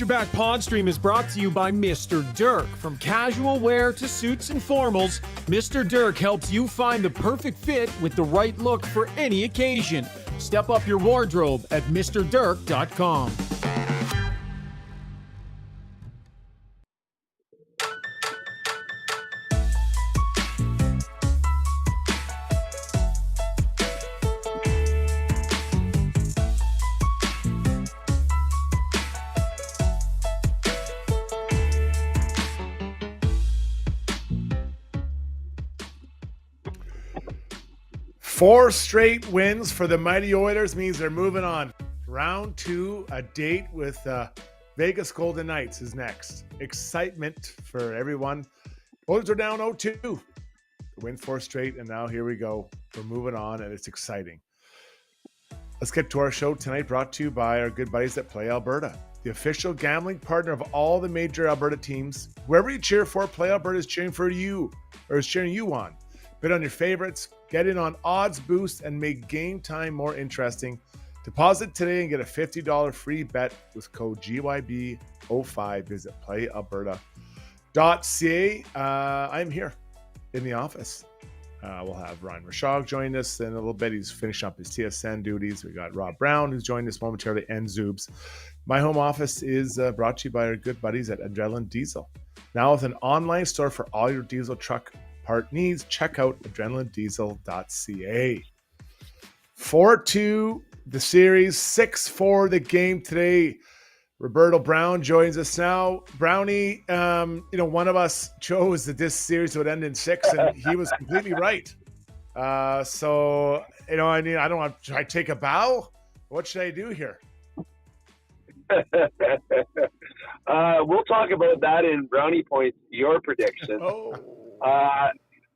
Your Back Pod Stream is brought to you by Mr. Dirk. From casual wear to suits and formals, Mr. Dirk helps you find the perfect fit with the right look for any occasion. Step up your wardrobe at mrdirk.com. Four straight wins for the mighty Oilers means they're moving on. Round two, a date with Vegas Golden Knights is next. Excitement for everyone. Oilers are down 0-2. Win four straight, and now here we go. We're moving on, and it's exciting. Let's get to our show tonight, brought to you by our good buddies at Play Alberta, the official gambling partner of all the major Alberta teams. Wherever you cheer for, Play Alberta is cheering for you, or is cheering you on. Bet on your favorites, get in on odds boost, and make game time more interesting. Deposit today and get a $50 free bet with code GYB05. Visit playalberta.ca. I'm here in the office. We'll have Rishaug join us in a little bit. He's finishing up his TSN duties. We got Rob Brown, who's joined us momentarily, and Zoobs. My home office is brought to you by our good buddies at Adrenaline Diesel. Now with an online store for all your diesel truck part needs, check out adrenalinediesel.ca. 4-2 the series, 6-4 the game today. Roberto Brown joins us now. Brownie, one of us chose that this series would end in 6, and he was completely right. I don't want to try to take a bow. What should I do here? We'll talk about that in Brownie Points, your prediction.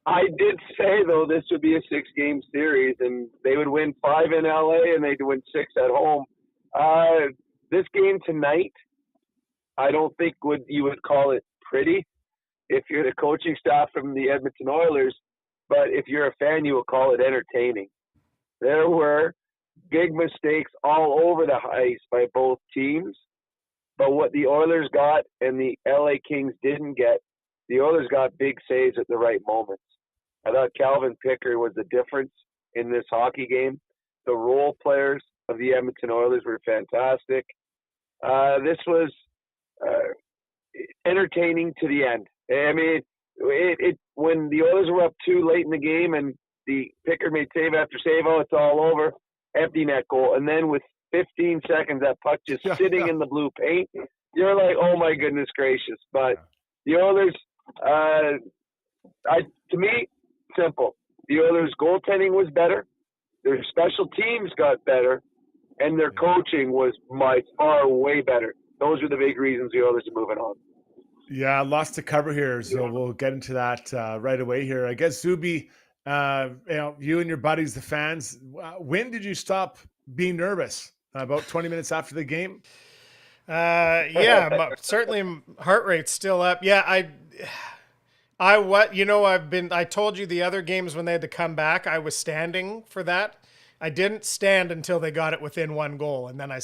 I did say, though, this would be a 6-game series, and they would win 5 in LA, and they'd win 6 at home. This game tonight, I don't think you would call it pretty if you're the coaching staff from the Edmonton Oilers, but if you're a fan, you would call it entertaining. There were big mistakes all over the ice by both teams, but what the Oilers got and the LA Kings didn't get, the Oilers got big saves at the right moments. I thought Calvin Pickard was the difference in this hockey game. The role players of the Edmonton Oilers were fantastic. This was entertaining to the end. I mean, when the Oilers were up 2 late in the game and the Pickard made save after save, it's all over, empty net goal. And then with 15 seconds, that puck just sitting in the blue paint, you're like, oh my goodness gracious. But the Oilers, to me, simple. The Oilers' goaltending was better. Their special teams got better. And their coaching was by far way better. Those are the big reasons the Oilers are moving on. Yeah, lots to cover here, so we'll get into that right away here. I guess, Zuby, you and your buddies, the fans, when did you stop being nervous? About 20 minutes after the game? Certainly heart rate's still up. Yeah, I told you the other games when they had to come back, I was standing for that. I didn't stand until they got it within 1 goal. And then I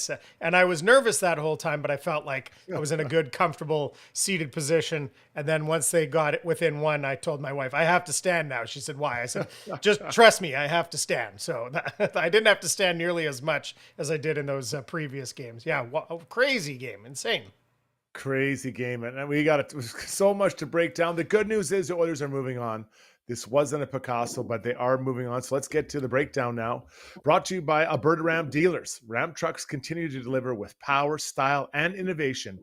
was nervous that whole time, but I felt like I was in a good, comfortable seated position. And then once they got it within 1, I told my wife, I have to stand now. She said, why? I said, just trust me, I have to stand. So I didn't have to stand nearly as much as I did in those previous games. Yeah. Crazy game. Insane. Crazy game. And we got so much to break down. The good news is the Oilers are moving on. This wasn't a Picasso, but they are moving on. So let's get to the breakdown now. Brought to you by Alberta Ram dealers. Ram trucks continue to deliver with power, style, and innovation.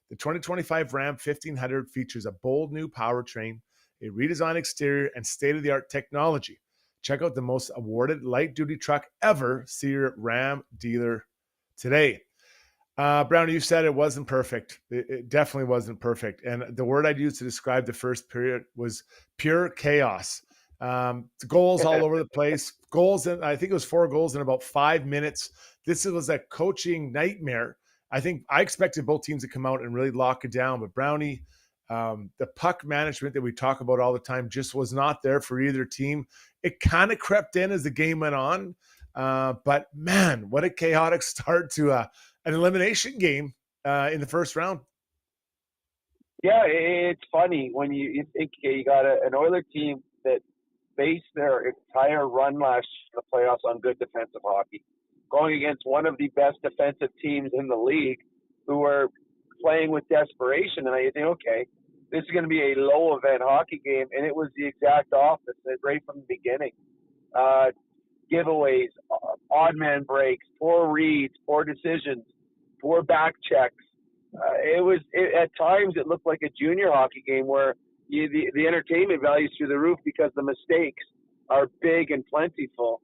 The 2025 Ram 1500 features a bold new powertrain, a redesigned exterior, and state-of-the-art technology. Check out the most awarded light-duty truck ever. See your Ram dealer today. Brownie, you said it wasn't perfect. It definitely wasn't perfect. And the word I'd use to describe the first period was pure chaos. Goals all over the place. I think it was 4 goals in about 5 minutes. This was a coaching nightmare. I expected both teams to come out and really lock it down. But Brownie, the puck management that we talk about all the time just was not there for either team. It kind of crept in as the game went on. But man, what a chaotic start to an elimination game in the first round. Yeah, it's funny when you think you got an Oiler team that based their entire run last year in the playoffs on good defensive hockey, going against one of the best defensive teams in the league who are playing with desperation. And I think, okay, this is going to be a low event hockey game. And it was the exact opposite right from the beginning. Giveaways, odd man breaks, poor reads, poor decisions, poor back checks. At times it looked like a junior hockey game where the entertainment values through the roof because the mistakes are big and plentiful.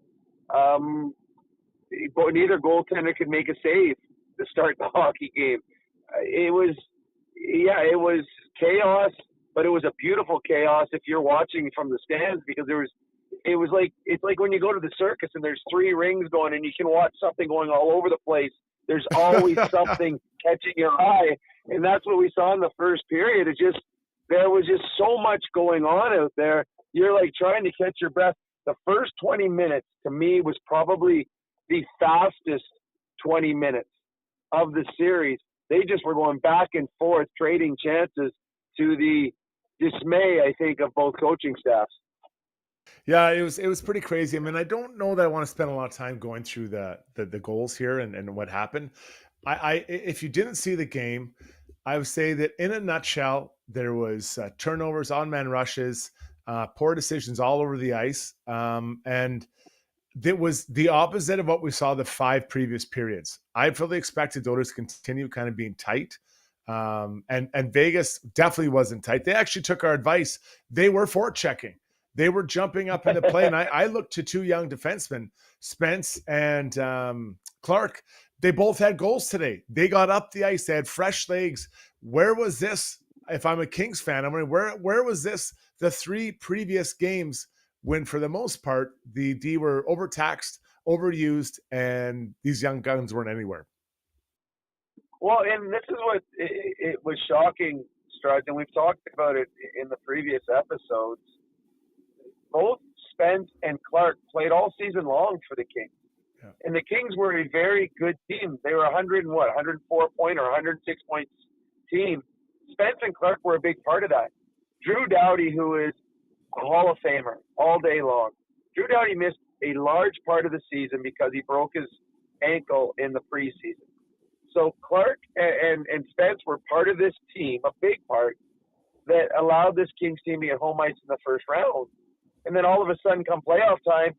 But neither goaltender could make a save to start the hockey game. It was chaos, but it was a beautiful chaos if you're watching from the stands, because it's like when you go to the circus and there's 3 rings going and you can watch something going all over the place. There's always something catching your eye, and that's what we saw in the first period. There was just so much going on out there. You're like trying to catch your breath. The first 20 minutes to me was probably the fastest 20 minutes of the series. They just were going back and forth, trading chances, to the dismay, I think, of both coaching staffs. Yeah, it was pretty crazy. I mean, I don't know that I want to spend a lot of time going through the goals here and what happened. If you didn't see the game, I would say that in a nutshell, there was turnovers, on-man rushes, poor decisions all over the ice, and it was the opposite of what we saw the 5 previous periods. I fully expected the Oilers to continue kind of being tight, and Vegas definitely wasn't tight. They actually took our advice. They were forechecking. They were jumping up into play, and I looked to 2 young defensemen, Spence and Clark. They both had goals today. They got up the ice. They had fresh legs. Where was this? If I'm a Kings fan, I'm wondering, where was this the 3 previous games when, for the most part, the D were overtaxed, overused, and these young guns weren't anywhere? Well, and this is what it was shocking, Struds, and we've talked about it in the previous episodes. Both Spence and Clark played all season long for the Kings. Yeah. And the Kings were a very good team. They were 104 point or 106 points team. Spence and Clark were a big part of that. Drew Doughty, who is a Hall of Famer all day long. Drew Doughty missed a large part of the season because he broke his ankle in the preseason. So Clark and Spence were part of this team, a big part, that allowed this Kings team to get home ice in the first round. And then all of a sudden, come playoff time,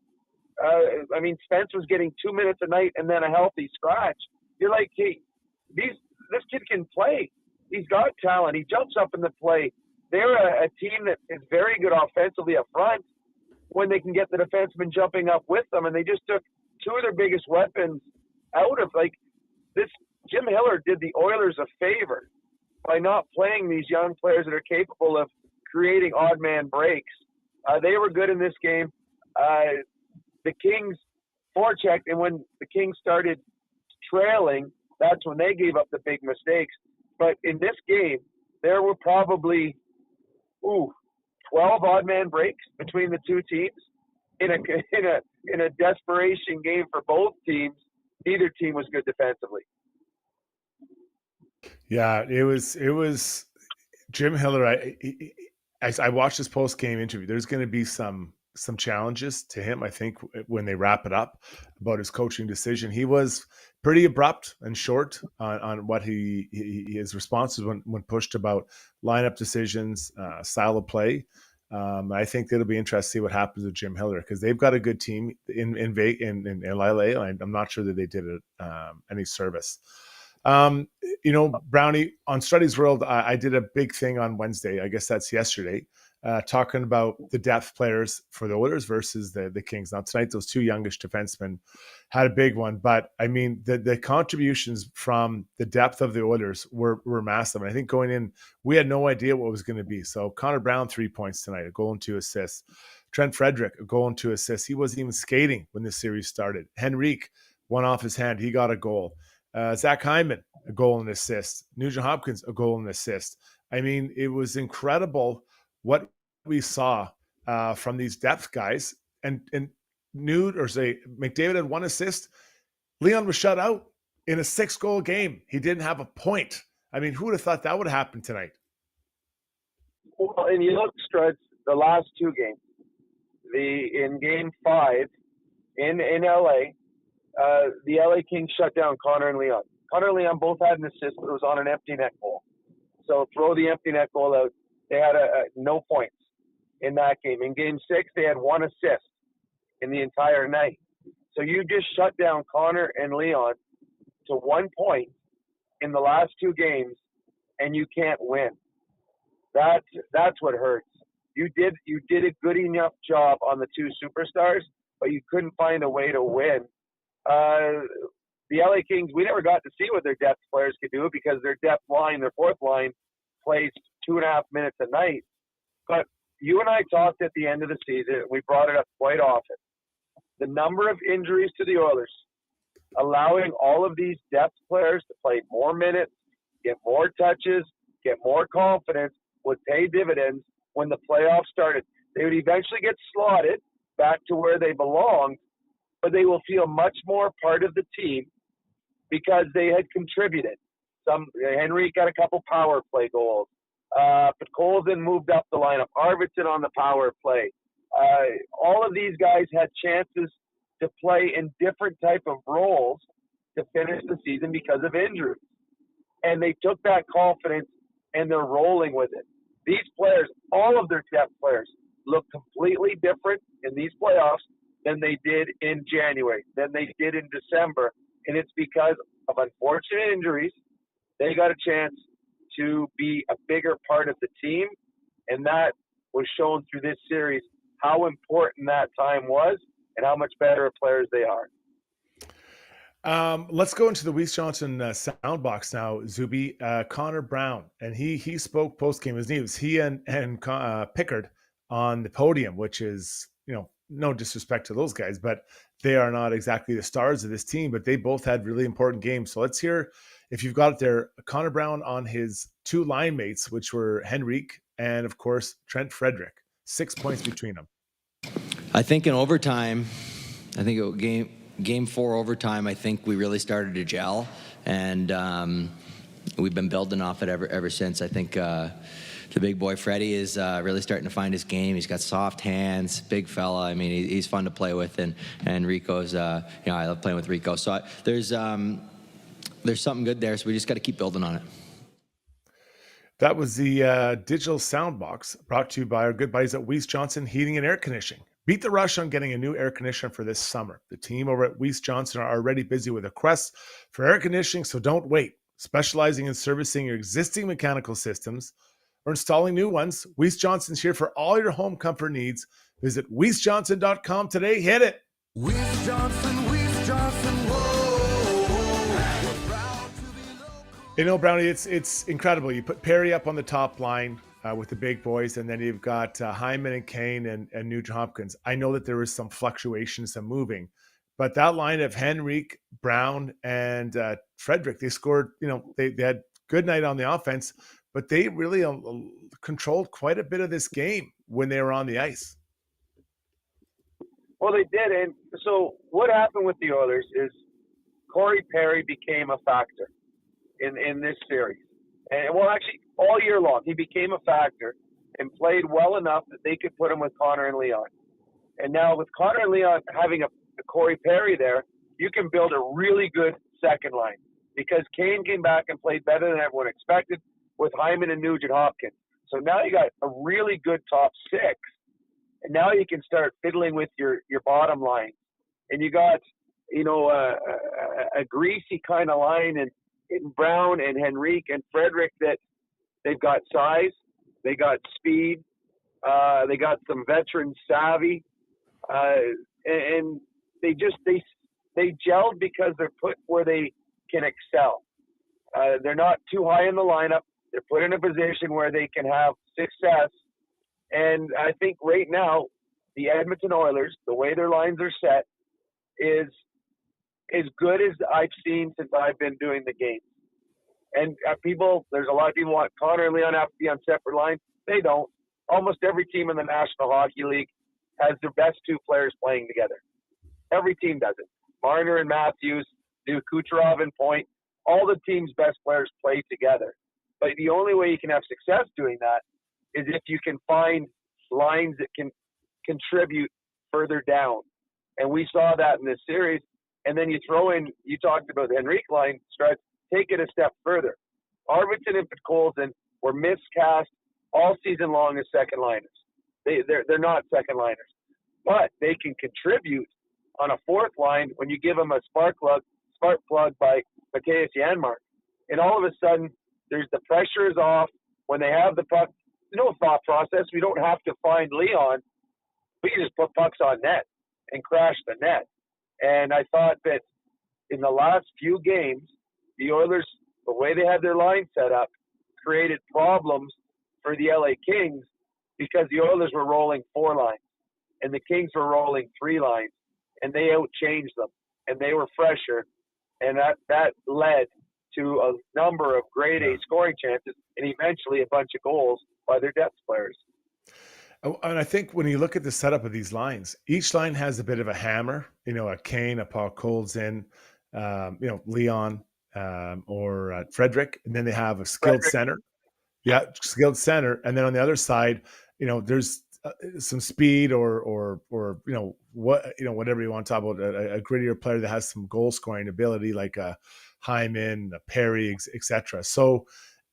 Spence was getting 2 minutes a night and then a healthy scratch. You're like, hey, this kid can play. He's got talent. He jumps up in the play. They're a team that is very good offensively up front when they can get the defensemen jumping up with them. And they just took 2 of their biggest weapons out of, like, this. Jim Hiller did the Oilers a favor by not playing these young players that are capable of creating odd man breaks. They were good in this game. The Kings forechecked, and when the Kings started trailing, that's when they gave up the big mistakes. But in this game, there were probably 12 odd man breaks between the 2 teams in a desperation game for both teams. Neither team was good defensively. Yeah, it was Jim Hiller. I watched his post game interview. There's going to be some challenges to him, I think, when they wrap it up about his coaching decision. He was pretty abrupt and short on what his responses when pushed about lineup decisions, style of play. I think it'll be interesting to see what happens with Jim Hiller, because they've got a good team in LA. I'm not sure that they did it any service. Brownie, on Struddy's World, I did a big thing on Wednesday. I guess that's yesterday, talking about the depth players for the Oilers versus the Kings. Now tonight, those 2 youngish defensemen had a big one, but I mean, the contributions from the depth of the Oilers were massive. And I think going in, we had no idea what was going to be. So Connor Brown, 3 points tonight, a goal and 2 assists. Trent Frederick, a goal and 2 assists. He wasn't even skating when the series started. Henrique, one off his hand. He got a goal. Zach Hyman, a goal and assist. Nugent Hopkins, a goal and assist. I mean, it was incredible what we saw from these depth guys. And McDavid had 1 assist. Leon was shut out. In a 6-goal game, he didn't have a point. I mean, who would have thought that would happen tonight? Well, and you look, Struds, the last 2 games. In Game 5 in LA, the LA Kings shut down Connor and Leon. Connor and Leon both had an assist, but it was on an empty net goal. So throw the empty net goal out. They had no points in that game. In Game 6, they had 1 assist in the entire night. So you just shut down Connor and Leon to 1 point in the last 2 games, and you can't win. That's what hurts. You did a good enough job on the 2 superstars, but you couldn't find a way to win. The LA Kings, we never got to see what their depth players could do because their depth line, their 4th line, plays 2.5 minutes a night. But you and I talked at the end of the season, and we brought it up quite often. The number of injuries to the Oilers, allowing all of these depth players to play more minutes, get more touches, get more confidence, would pay dividends when the playoffs started. They would eventually get slotted back to where they belonged, but they will feel much more part of the team because they had contributed. Henry got a couple power play goals. But Colson moved up the lineup. Arvidsson on the power play. All of these guys had chances to play in different type of roles to finish the season because of injuries. And they took that confidence and they're rolling with it. These players, all of their depth players, look completely different in these playoffs than they did in January, than they did in December. And it's because of unfortunate injuries. They got a chance to be a bigger part of the team. And that was shown through this series, how important that time was and how much better players they are. Let's go into the Weiss Johnson sound box now, Zuby. Connor Brown, and he spoke post game. His name was he and Pickard on the podium, which is, no disrespect to those guys, but they are not exactly the stars of this team. But they both had really important games. So let's hear, if you've got it there, Connor Brown on his 2 line mates, which were Henrique and of course Trent Frederick. 6 points between them. I think in overtime, Game 4 overtime, I think we really started to gel, and we've been building off it ever since. I think the big boy Freddie is really starting to find his game. He's got soft hands, big fella. I mean, he's fun to play with, and Rico's. I love playing with Rico. So there's something good there. So we just got to keep building on it. That was the digital sound box brought to you by our good buddies at Weiss Johnson Heating and Air Conditioning. Beat the rush on getting a new air conditioner for this summer. The team over at Weiss Johnson are already busy with requests for air conditioning, so don't wait. Specializing in servicing your existing mechanical systems or installing new ones, Weiss Johnson's here for all your home comfort needs. Visit weissjohnson.com today. Hit it. Weiss Johnson, whoa. Brownie, it's incredible. You put Perry up on the top line with the big boys, and then you've got Hyman and Kane and Nugent Hopkins. I know that there was some fluctuation, some moving, but that line of Henrique, Brown, and Frederick, they scored, they had good night on the offense, but they really controlled quite a bit of this game when they were on the ice. Well, they did. And so what happened with the Oilers is Corey Perry became a factor in this series. And well, actually, all year long, he became a factor and played well enough that they could put him with Connor and Leon. And now with Connor and Leon having a Corey Perry there, you can build a really good second line because Kane came back and played better than everyone expected with Hyman and Nugent Hopkins. So now you got a really good top 6. And now you can start fiddling with your bottom line. And you got, a greasy kind of line and Brown and Henrique and Frederick that they've got size, they got speed, they got some veteran savvy, and they gelled because they're put where they can excel. They're not too high in the lineup. They're put in a position where they can have success. And I think right now, the Edmonton Oilers, the way their lines are set, is as good as I've seen since I've been doing the game. And there's a lot of people want Connor and Leon have to be on separate lines. They don't. Almost every team in the National Hockey League has their best 2 players playing together. Every team does it. Marner and Matthews, Kucherov and point. All the team's best players play together. But the only way you can have success doing that is if you can find lines that can contribute further down. And we saw that in this series. And then you throw in, you talked about the Henrique line, Struds, take it a step further. Arvidsson and Podkolzin were miscast all season long as second liners. They're not second liners. But they can contribute on a fourth line when you give them a spark plug by Mattias Janmark. And all of a sudden, there's the pressure is off. When they have the puck, no thought process. We don't have to find Leon. We can just put pucks on net and crash the net. And I thought that in the last few games, the Oilers, the way they had their line set up, created problems for the LA Kings because the Oilers were rolling 4 lines and the Kings were rolling 3 lines, and they outchanged them, and they were fresher, and that led to a number of grade A scoring chances and eventually a bunch of goals by their depth players. And I think when you look at the setup of these lines, each line has a bit of a hammer, a Kane, a Podkolzin, Leon, or Frederick, and then they have a skilled center. Yeah, skilled center. And then on the other side, there's some speed or whatever you want to talk about, a grittier player that has some goal scoring ability like a Hyman, a Perry, etc. So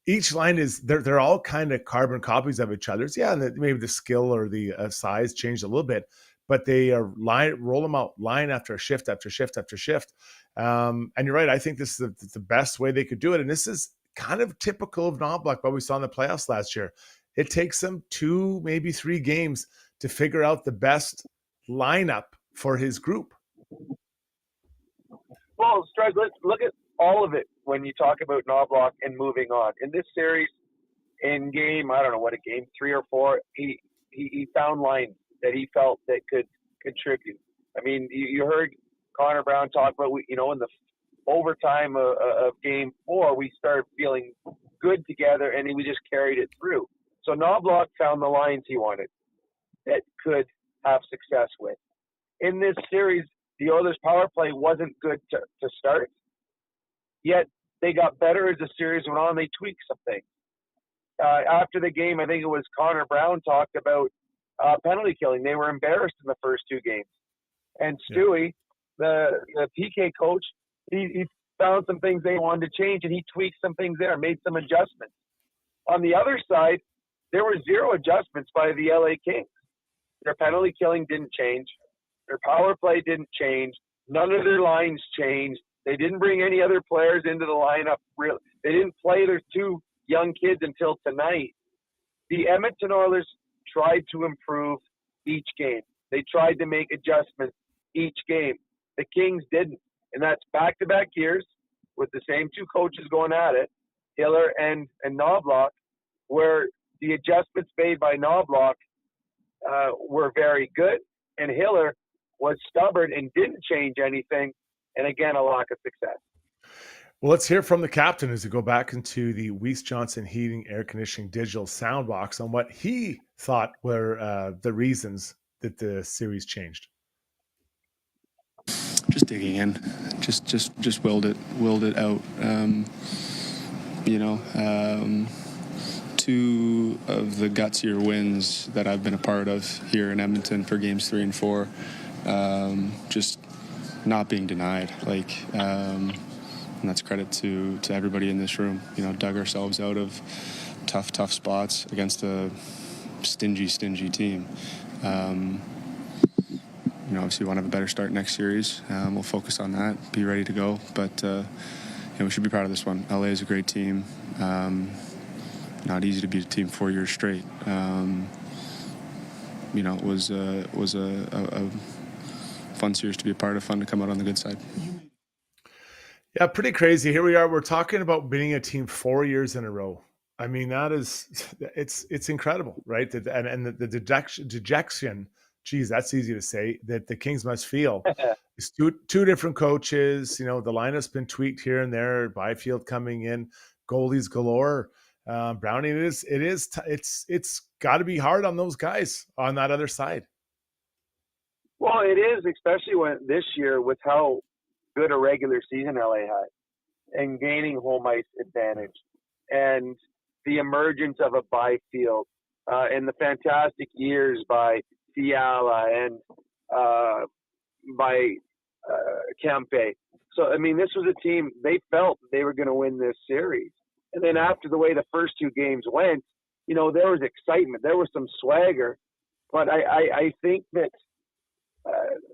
each line they're all kind of carbon copies of each other's. Yeah, and maybe the skill or the size changed a little bit, but they are roll them out line after shift after shift after shift. And you're right. I think this is the best way they could do it. And this is kind of typical of Knobloch, what we saw in the playoffs last year. It takes them 2, maybe 3 games to figure out the best lineup for his group. Well, Strud, let's look at all of it when you talk about Knobloch and moving on. In this series, in game 3 or 4, he found lines that he felt that could contribute. I mean, you heard Connor Brown talk about, in the overtime of game 4, we started feeling good together, and we just carried it through. So Knobloch found the lines he wanted that could have success with. In this series, the Oilers' power play wasn't good to start, yet they got better as the series went on. They tweaked some things. After the game, I think it was Connor Brown talked about penalty killing. They were embarrassed in the first 2 games. And Stewie, the PK coach, he found some things they wanted to change, and he tweaked some things there, made some adjustments. On the other side, there were 0 adjustments by the LA Kings. Their penalty killing didn't change. Their power play didn't change. None of their lines changed. They didn't bring any other players into the lineup. Really, they didn't play their 2 young kids until tonight. The Edmonton Oilers tried to improve each game. They tried to make adjustments each game. The Kings didn't. And that's back-to-back years with the same 2 coaches going at it, Hiller and Knobloch, where the adjustments made by Knobloch were very good, and Hiller was stubborn and didn't change anything, and again, a lack of success. Well, let's hear from the captain as we go back into the Weiss Johnson Heating, Air Conditioning digital sound box on what he thought were the reasons that the series changed. Just digging in, just willed it out. 2 of the gutsier wins that I've been a part of here in Edmonton for games 3 and 4, just not being denied. And that's credit to everybody in this room. Dug ourselves out of tough spots against a stingy team. Obviously we want to have a better start next series. We'll focus on that, be ready to go. But, we should be proud of this one. LA is a great team. Not easy to beat a team 4 years straight. It was a fun series to be a part of, fun to come out on the good side. Yeah, pretty crazy. Here we are. We're talking about beating a team 4 years in a row. I mean, it's incredible, right? And the dejection, geez, that's easy to say, that the Kings must feel. It's two different coaches. The lineup's been tweaked here and there. Byfield coming in, goalies galore. Brownie, it's got to be hard on those guys on that other side. Well, it is, especially when this year with how good a regular season LA had, and gaining home ice advantage, and the emergence of a byfield, and the fantastic years by Fiala and by Kempe. So, I mean, this was a team, they felt they were going to win this series. And then after the way the first two games went, you know, there was excitement. There was some swagger. But I think that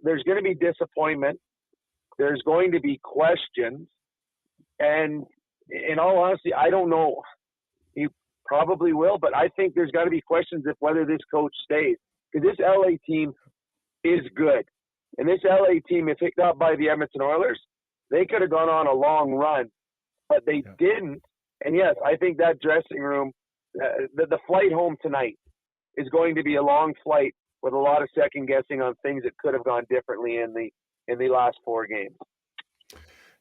there's going to be disappointment. There's going to be questions. And in all honesty, I don't know. He probably will, but I think there's got to be questions of whether this coach stays. Because this LA team is good. And this LA team, if picked up by the Edmonton Oilers, they could have gone on a long run, but they didn't. And yes, I think that dressing room, the flight home tonight is going to be a long flight with a lot of second guessing on things that could have gone differently in the last four games.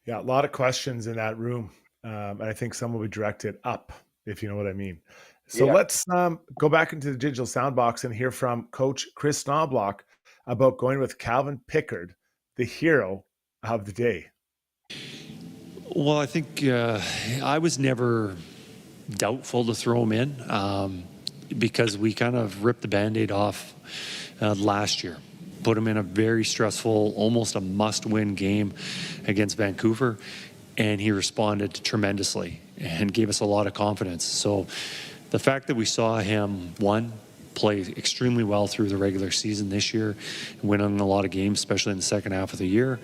Yeah, a lot of questions in that room. And I think some will be directed up, if you know what I mean. So let's go back into the digital sound box and hear from Coach Chris Knobloch about going with Calvin Pickard, the hero of the day. Well, I think I was never doubtful to throw him in because we kind of ripped the Band-Aid off last year. Put him in a very stressful, almost a must-win game against Vancouver, and he responded tremendously and gave us a lot of confidence. So the fact that we saw him, play extremely well through the regular season this year, winning a lot of games, especially in the second half of the year,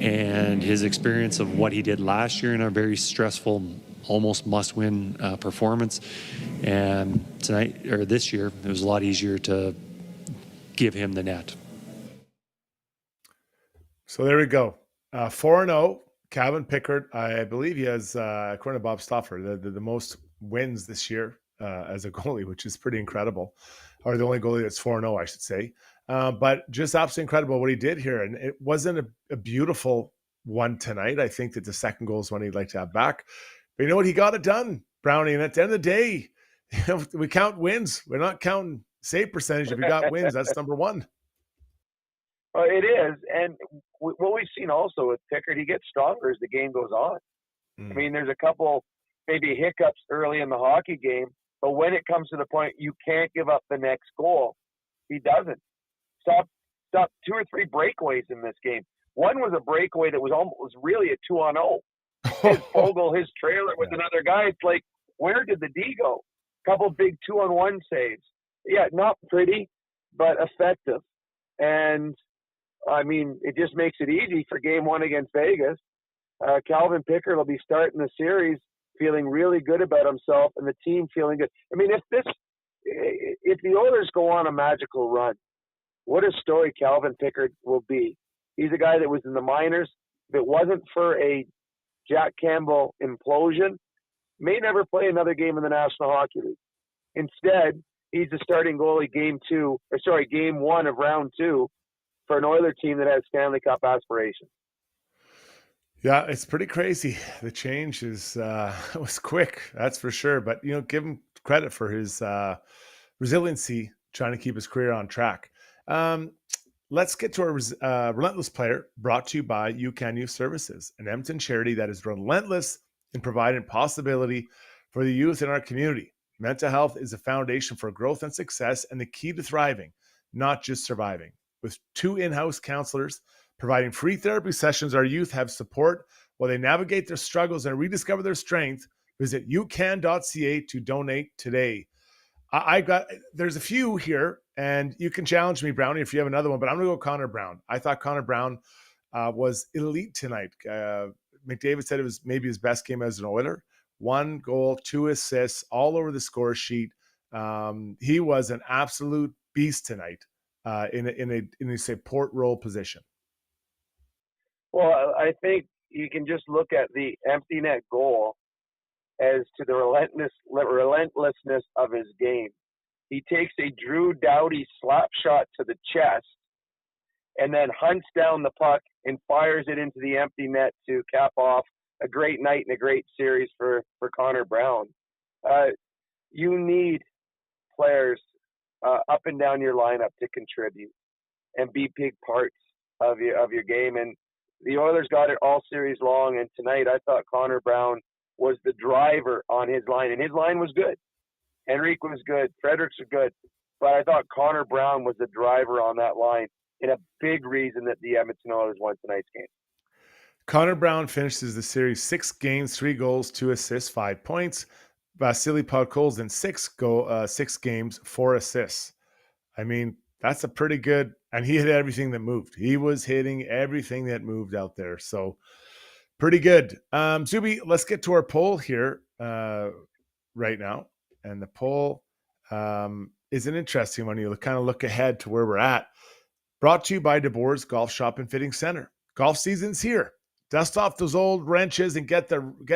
and his experience of what he did last year in a very stressful, almost must-win performance. And tonight, or this year, it was a lot easier to give him the net. So there we go. 4-0, Calvin Pickard. I believe he has, according to Bob Stauffer, the most wins this year as a goalie, which is pretty incredible. Or the only goalie that's 4-0, I should say. But just absolutely incredible what he did here. And it wasn't a beautiful one tonight. I think that the second goal is one he'd like to have back. But you know what? He got it done, Brownie. And at the end of the day, we count wins. We're not counting save percentage. If you got wins, that's number one. Well, it is. And what we've seen also with Pickard, he gets stronger as the game goes on. I mean, there's a couple maybe hiccups early in the hockey game, but when it comes to the point you can't give up the next goal, he doesn't. Stop 2 or 3 breakaways in this game. One was a breakaway that was really a 2-on-0. His Fogle, his trailer with another guy. It's like, where did the D go? Couple big 2-on-1 saves. Yeah, not pretty, but effective. And I mean, it just makes it easy for game one against Vegas. Calvin Pickard will be starting the series feeling really good about himself and the team feeling good. I mean, if the Oilers go on a magical run, what a story Calvin Pickard will be. He's a guy that was in the minors. If it wasn't for a Jack Campbell implosion, may never play another game in the National Hockey League. Instead, he's the starting goalie game one of round 2 for an Oiler team that has Stanley Cup aspirations. Yeah, it's pretty crazy. The change was quick, that's for sure. But, you know, give him credit for his resiliency, trying to keep his career on track. Let's get to our Relentless Player, brought to you by You Can Youth Services, an Edmonton charity that is relentless in providing possibility for the youth in our community. Mental health is a foundation for growth and success and the key to thriving, not just surviving. With 2 in-house counselors providing free therapy sessions, our youth have support while they navigate their struggles and rediscover their strength. Visit youcan.ca to donate today. There's a few here, and you can challenge me, Brownie, if you have another one, but I'm going to go Connor Brown. I thought Connor Brown was elite tonight. McDavid said it was maybe his best game as an Oiler. 1 goal, 2 assists, all over the score sheet. He was an absolute beast tonight in a support role position. Well, I think you can just look at the empty net goal as to the relentlessness of his game. He takes a Drew Doughty slap shot to the chest and then hunts down the puck and fires it into the empty net to cap off a great night and a great series for Connor Brown. You need players up and down your lineup to contribute and be big parts of your game. And the Oilers got it all series long, and tonight I thought Connor Brown was the driver on his line, and his line was good. Henrique was good. Fredericks was good. But I thought Connor Brown was the driver on that line, and a big reason that the Edmonton Oilers won tonight's game. Connor Brown finishes the series 6 games, 3 goals, 2 assists, 5 points. Vasily Podkolzin, 6 games, 4 assists. I mean, that's a pretty good, and he hit everything that moved. He was hitting everything that moved out there. So pretty good. Zuby, let's get to our poll here right now. And the poll is an interesting one. You kind of look ahead to where we're at. Brought to you by DeBoer's Golf Shop and Fitting Center. Golf season's here. Dust off those old wrenches and get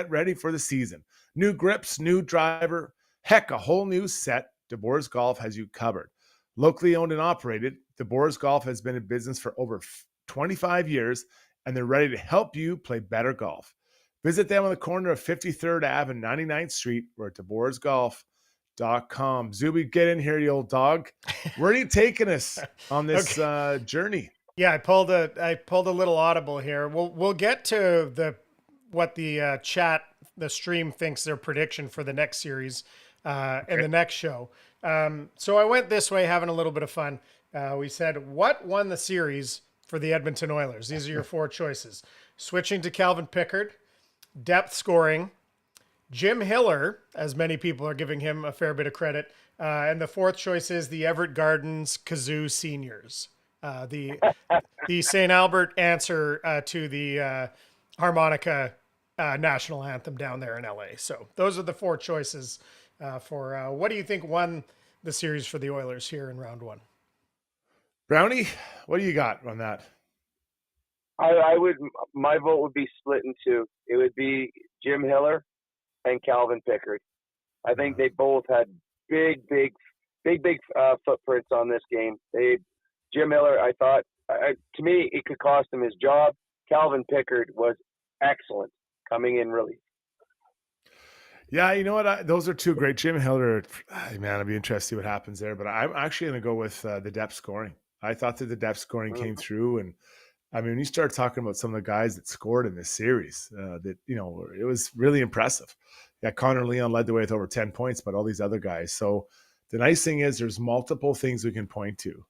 ready for the season. New grips, new driver, heck, a whole new set. DeBoer's Golf has you covered. Locally owned and operated, DeBoer's Golf has been in business for over 25 years, and they're ready to help you play better golf. Visit them on the corner of 53rd Ave and 99th Street, or at DeBoersGolf.com. Zuby, get in here, you old dog. Where are you taking us on this journey? Yeah, I pulled a little audible here. We'll get to what the chat, the stream thinks their prediction for the next series in the next show. So I went this way, having a little bit of fun. We said, what won the series for the Edmonton Oilers? These are your 4 choices. Switching to Calvin Pickard, depth scoring, Jim Hiller, as many people are giving him a fair bit of credit, and the 4th choice is the Everett Gardens Kazoo Seniors. The St. Albert answer to the harmonica national anthem down there in LA. So those are the 4 choices for what do you think won the series for the Oilers here in round 1? Brownie, what do you got on that? My vote would be split in 2. It would be Jim Hiller and Calvin Pickard. I think they both had big footprints on this game. Jim Miller, I thought, to me, it could cost him his job. Calvin Pickard was excellent coming in relief. Yeah, you know what? Those are 2 great. Jim Hiller, man, I'd be interested to see what happens there. But I'm actually going to go with the depth scoring. I thought that the depth scoring came through. And, I mean, when you start talking about some of the guys that scored in this series, it was really impressive. Yeah, Connor Leon led the way with over 10 points, but all these other guys. So the nice thing is there's multiple things we can point to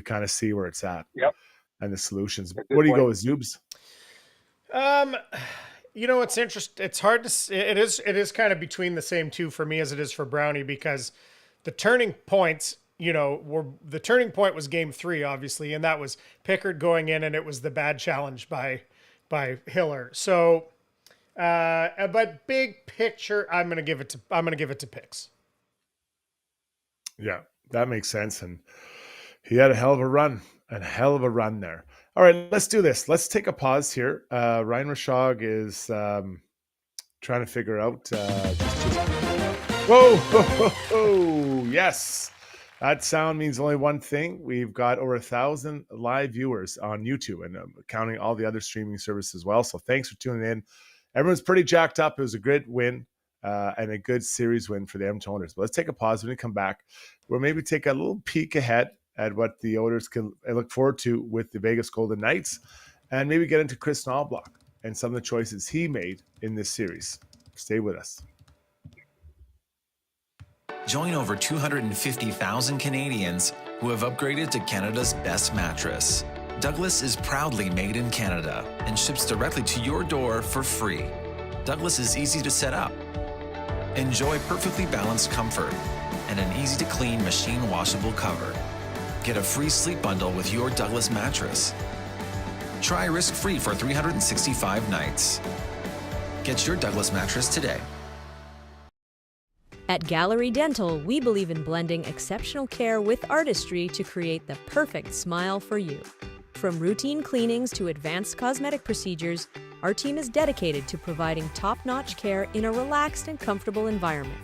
kind of see where it's at. Yep. And the solutions. What do you go with, Zoobs? It's interesting. It's hard to. It is kind of between the same 2 for me as it is for Brownie, because the turning points, the turning point was game 3, obviously, and that was Pickard going in, and it was the bad challenge by Hiller. So, but big picture, I'm gonna give it to Picks. Yeah, that makes sense, and he had a hell of a run there. All right, let's do this. Let's take a pause here. Ryan Rishaug is trying to figure out. Whoa, yes. That sound means only one thing. We've got over 1,000 live viewers on YouTube, and counting all the other streaming services as well. So thanks for tuning in. Everyone's pretty jacked up. It was a great win and a good series win for the Edmonton Oilers. But let's take a pause. When we come back, we'll maybe take a little peek ahead at what the Oilers can look forward to with the Vegas Golden Knights, and maybe get into Chris Knobloch and some of the choices he made in this series. Stay with us. Join over 250,000 Canadians who have upgraded to Canada's best mattress. Douglas is proudly made in Canada and ships directly to your door for free. Douglas is easy to set up. Enjoy perfectly balanced comfort and an easy-to-clean machine washable cover. Get a free sleep bundle with your Douglas mattress. Try risk-free for 365 nights. Get your Douglas mattress today. At Gallery Dental, we believe in blending exceptional care with artistry to create the perfect smile for you. From routine cleanings to advanced cosmetic procedures, our team is dedicated to providing top-notch care in a relaxed and comfortable environment.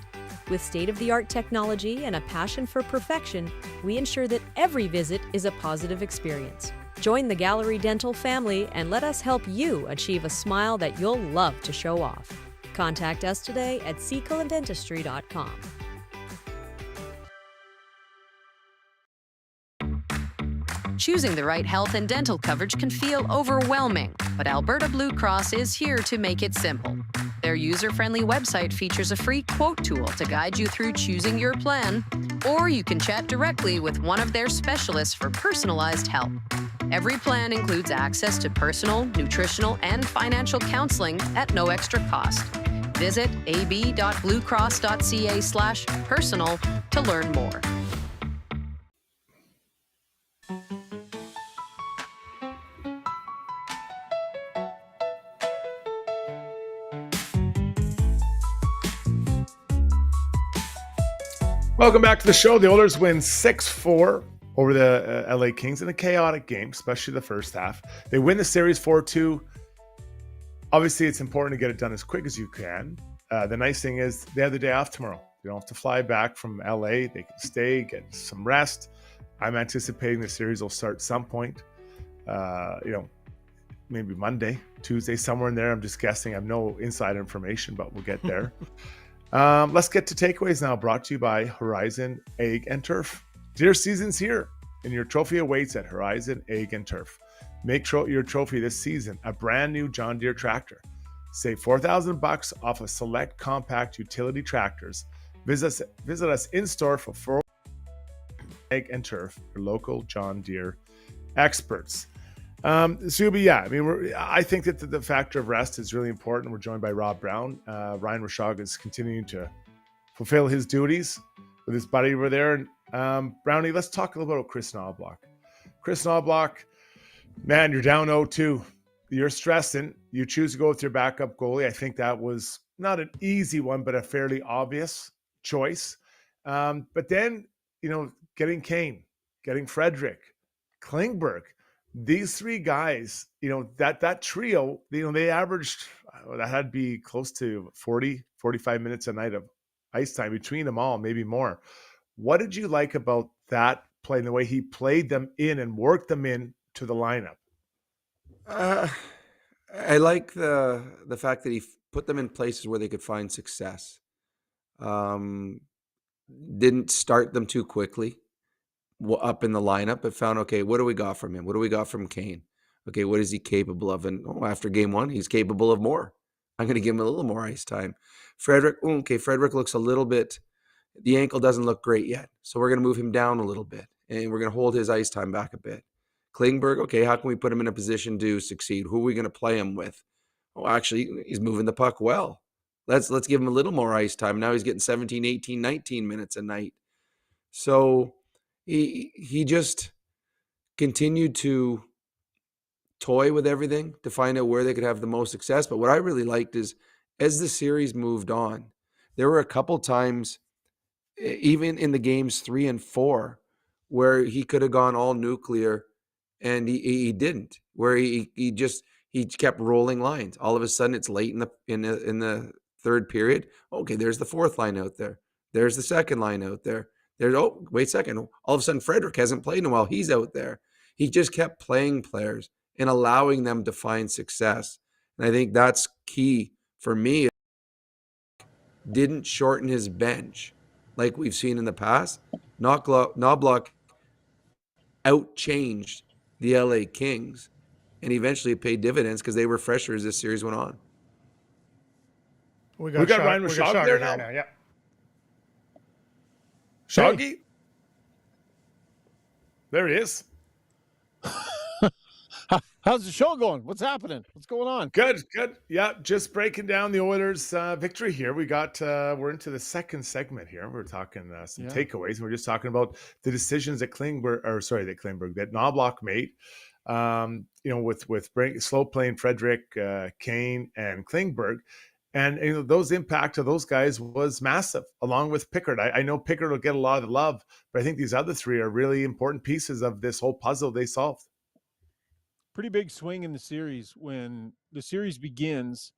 With state-of-the-art technology and a passion for perfection, we ensure that every visit is a positive experience. Join the Gallery Dental family and let us help you achieve a smile that you'll love to show off. Contact us today at Choosing the right health and dental coverage can feel overwhelming, but Alberta Blue Cross is here to make it simple. Their user-friendly website features a free quote tool to guide you through choosing your plan, or you can chat directly with one of their specialists for personalized help. Every plan includes access to personal, nutritional, and financial counseling at no extra cost. Visit ab.bluecross.ca/personal to learn more. Welcome back to the show. The Oilers win 6-4 over the LA Kings in a chaotic game, especially the first half. They win the series 4-2. Obviously, it's important to get it done as quick as you can. The nice thing is they have the day off tomorrow. You don't have to fly back from LA. They can stay, get some rest. I'm anticipating the series will start some point, maybe Monday, Tuesday, somewhere in there. I'm just guessing. I have no inside information, but we'll get there. Let's get to takeaways now, brought to you by Horizon Egg and Turf. Deer season's here, and your trophy awaits at Horizon Egg and Turf. Make your trophy this season a brand new John Deere tractor. Save $4,000 off of select compact utility tractors. Visit us in-store for 4 Egg and Turf, your local John Deere experts. I think that the factor of rest is really important. We're joined by Rob Brown. Ryan Rishaug is continuing to fulfill his duties with his buddy over there. Brownie, let's talk a little bit about Chris Knobloch. Chris Knobloch, man, you're down 0-2. You're stressing. You choose to go with your backup goalie. I think that was not an easy one, but a fairly obvious choice. But then, getting Kane, getting Frederick, Klingberg, these three guys, that trio, they averaged, that had to be close to 40, 45 minutes a night of ice time between them all, maybe more. What did you like about that play and the way he played them in and worked them in to the lineup? I like the fact that he put them in places where they could find success. Didn't start them too quickly up in the lineup, but found, okay, what do we got from him? What do we got from Kane? Okay, what is he capable of? And after game one, he's capable of more. I'm going to give him a little more ice time. Frederick looks a little bit, the ankle doesn't look great yet. So we're going to move him down a little bit, and we're going to hold his ice time back a bit. Klingberg, okay, how can we put him in a position to succeed? Who are we going to play him with? Oh, actually, he's moving the puck well. Let's give him a little more ice time. Now he's getting 17, 18, 19 minutes a night. So he just continued to toy with everything to find out where they could have the most success. But what I really liked is as the series moved on, there were a couple times, even in the games 3 and 4, where he could have gone all nuclear and he didn't, where he kept rolling lines. All of a sudden it's late in the third period. Okay, there's the fourth line out there. There's the second line out there. Wait a second. All of a sudden, Frederick hasn't played in a while. He's out there. He just kept playing players and allowing them to find success. And I think that's key for me. Didn't shorten his bench like we've seen in the past. Knobloch outchanged the LA Kings, and eventually it paid dividends because they were fresher as this series went on. We got Ryan Rishaug there now. Yeah. Shoggy? Hey. There he is. How's the show going? What's happening? What's going on? Good. Yeah, just breaking down the Oilers' victory here. We're into the second segment here. We're talking some takeaways. We're just talking about the decisions that that Knobloch made. With slow playing Frederick, Kane, and Klingberg. And those impact of those guys was massive, along with Pickard. I know Pickard will get a lot of love, but I think these other three are really important pieces of this whole puzzle they solved. Pretty big swing in the series when the series begins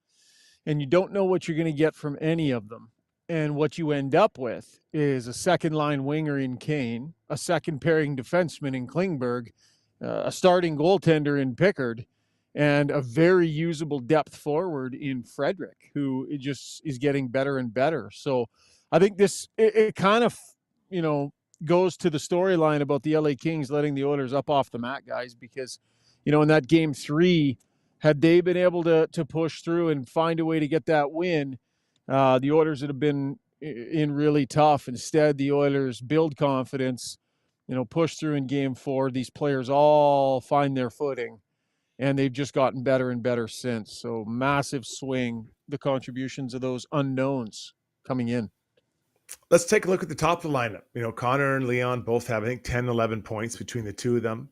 and you don't know what you're going to get from any of them. And what you end up with is a second line winger in Kane, a second pairing defenseman in Klingberg, a starting goaltender in Pickard, and a very usable depth forward in Frederick, who just is getting better and better. So I think it kind of, goes to the storyline about the LA Kings letting the Oilers up off the mat, guys, because, in that game 3, had they been able to push through and find a way to get that win, the Oilers would have been in really tough. Instead, the Oilers build confidence, push through in game 4. These players all find their footing, and they've just gotten better and better since. So massive swing, the contributions of those unknowns coming in. Let's take a look at the top of the lineup. Connor and Leon both have, I think, 10, 11 points between the two of them.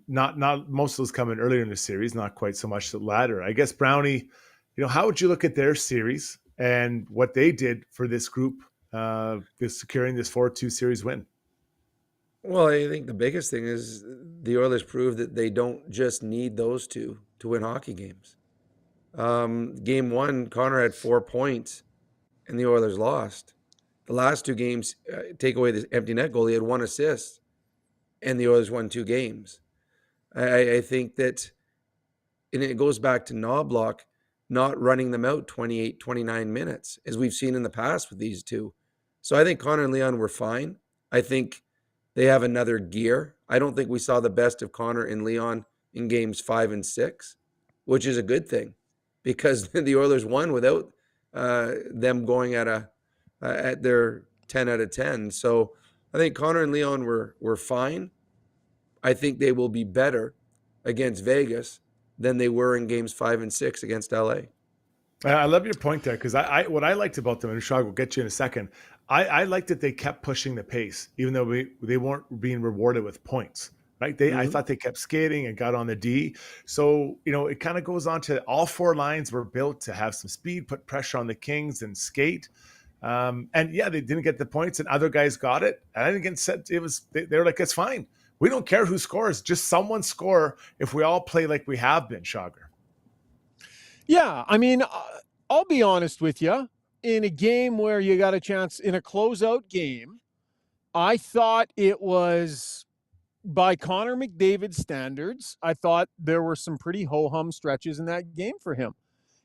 Not most of those coming earlier in the series, not quite so much the latter. I guess Brownie, how would you look at their series and what they did for this group, securing this 4-2 series win? Well, I think the biggest thing is the Oilers proved that they don't just need those two to win hockey games. Game 1, Connor had 4 points, and the Oilers lost. The last 2 games, take away the empty net goal, he had 1 assist, and the Oilers won 2 games. I think that, and it goes back to Knobloch not running them out 28, 29 minutes, as we've seen in the past with these two. So I think Connor and Leon were fine. I think they have another gear. I don't think we saw the best of Connor and Leon in games 5 and 6, which is a good thing, because the Oilers won without them going at their 10 out of 10. So I think Connor and Leon were fine. I think they will be better against Vegas than they were in games 5 and 6 against LA. I love your point there, because what I liked about them, and Rishaug will get you in a second, I liked that they kept pushing the pace, even though they weren't being rewarded with points. Right? I thought they kept skating and got on the D. So, it kind of goes on to all 4 lines were built to have some speed, put pressure on the Kings and skate. And yeah, they didn't get the points and other guys got it. And I think they were like, it's fine. We don't care who scores, just someone score if we all play like we have been, Shogger. Yeah, I mean, I'll be honest with you. In a game where you got a chance, in a closeout game, I thought it was, by Connor McDavid's standards, I thought there were some pretty ho-hum stretches in that game for him.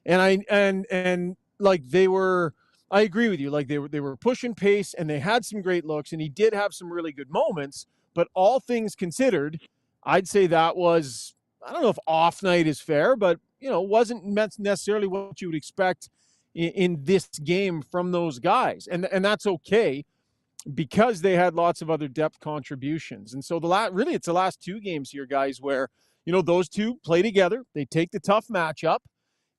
And like they were, I agree with you, like they were pushing pace and they had some great looks and he did have some really good moments, but all things considered, I'd say that was, I don't know if off night is fair, but wasn't necessarily what you would expect in this game from those guys. And that's okay, because they had lots of other depth contributions. And so it's the last 2 games here, guys, where, those two play together, they take the tough matchup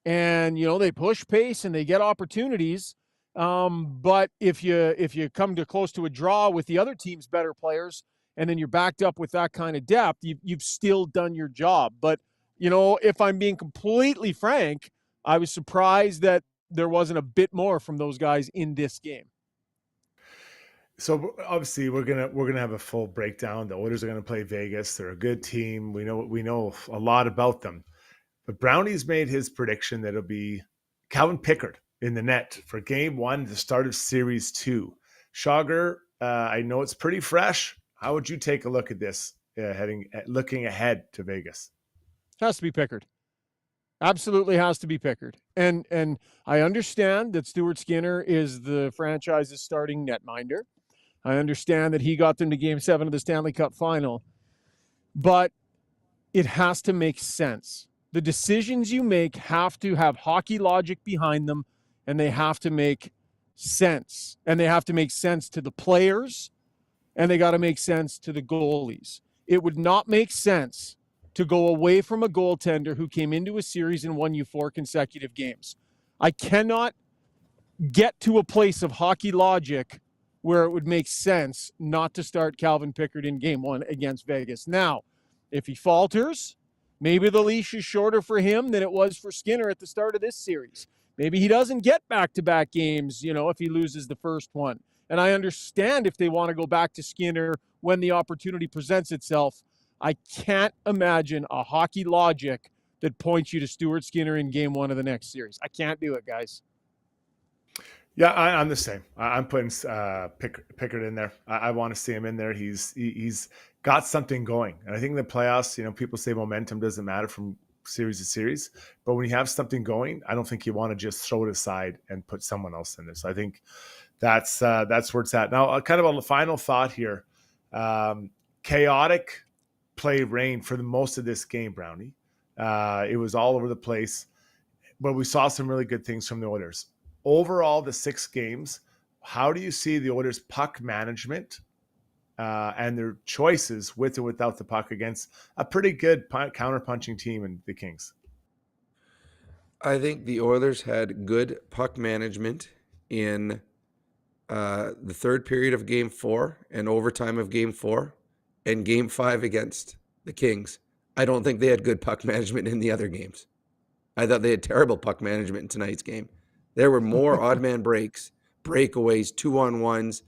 and, they push pace and they get opportunities. But if you come to close to a draw with the other team's better players, and then you're backed up with that kind of depth, you've still done your job. But, if I'm being completely frank, I was surprised that there wasn't a bit more from those guys in this game. So obviously we're gonna have a full breakdown. The Oilers are gonna play Vegas. They're a good team. We know a lot about them. But Brownie's made his prediction that it'll be Calvin Pickard in the net for Game 1, the start of Series 2. Shogger, I know it's pretty fresh. How would you take a look at this, looking ahead to Vegas? Has to be Pickard. Absolutely has to be Pickard. And I understand that Stuart Skinner is the franchise's starting netminder. I understand that he got them to Game 7 of the Stanley Cup final. But it has to make sense. The decisions you make have to have hockey logic behind them, and they have to make sense. And they have to make sense to the players, and they got to make sense to the goalies. It would not make sense to go away from a goaltender who came into a series and won you 4 consecutive games. I cannot get to a place of hockey logic where it would make sense not to start Calvin Pickard in Game 1 against Vegas. Now, if he falters, maybe the leash is shorter for him than it was for Skinner at the start of this series. Maybe he doesn't get back-to-back games, if he loses the first one. And I understand if they want to go back to Skinner when the opportunity presents itself. I can't imagine a hockey logic that points you to Stuart Skinner in Game 1 of the next series. I can't do it, guys. Yeah, I'm the same. I'm putting Pickard in there. I want to see him in there. He's got something going. And I think in the playoffs, people say momentum doesn't matter from series to series. But when you have something going, I don't think you want to just throw it aside and put someone else in there. So I think that's where it's at. Now, kind of on the final thought here, chaotic play reigned for the most of this game, Brownie. It was all over the place, but we saw some really good things from the Oilers. Overall, the 6 games, how do you see the Oilers' puck management and their choices with or without the puck against a pretty good counter-punching team in the Kings? I think the Oilers had good puck management in the third period of Game 4 and overtime of Game 4 and Game 5 against the Kings. I don't think they had good puck management in the other games. I thought they had terrible puck management in tonight's game. There were more odd man breaks, breakaways, 2-on-1s,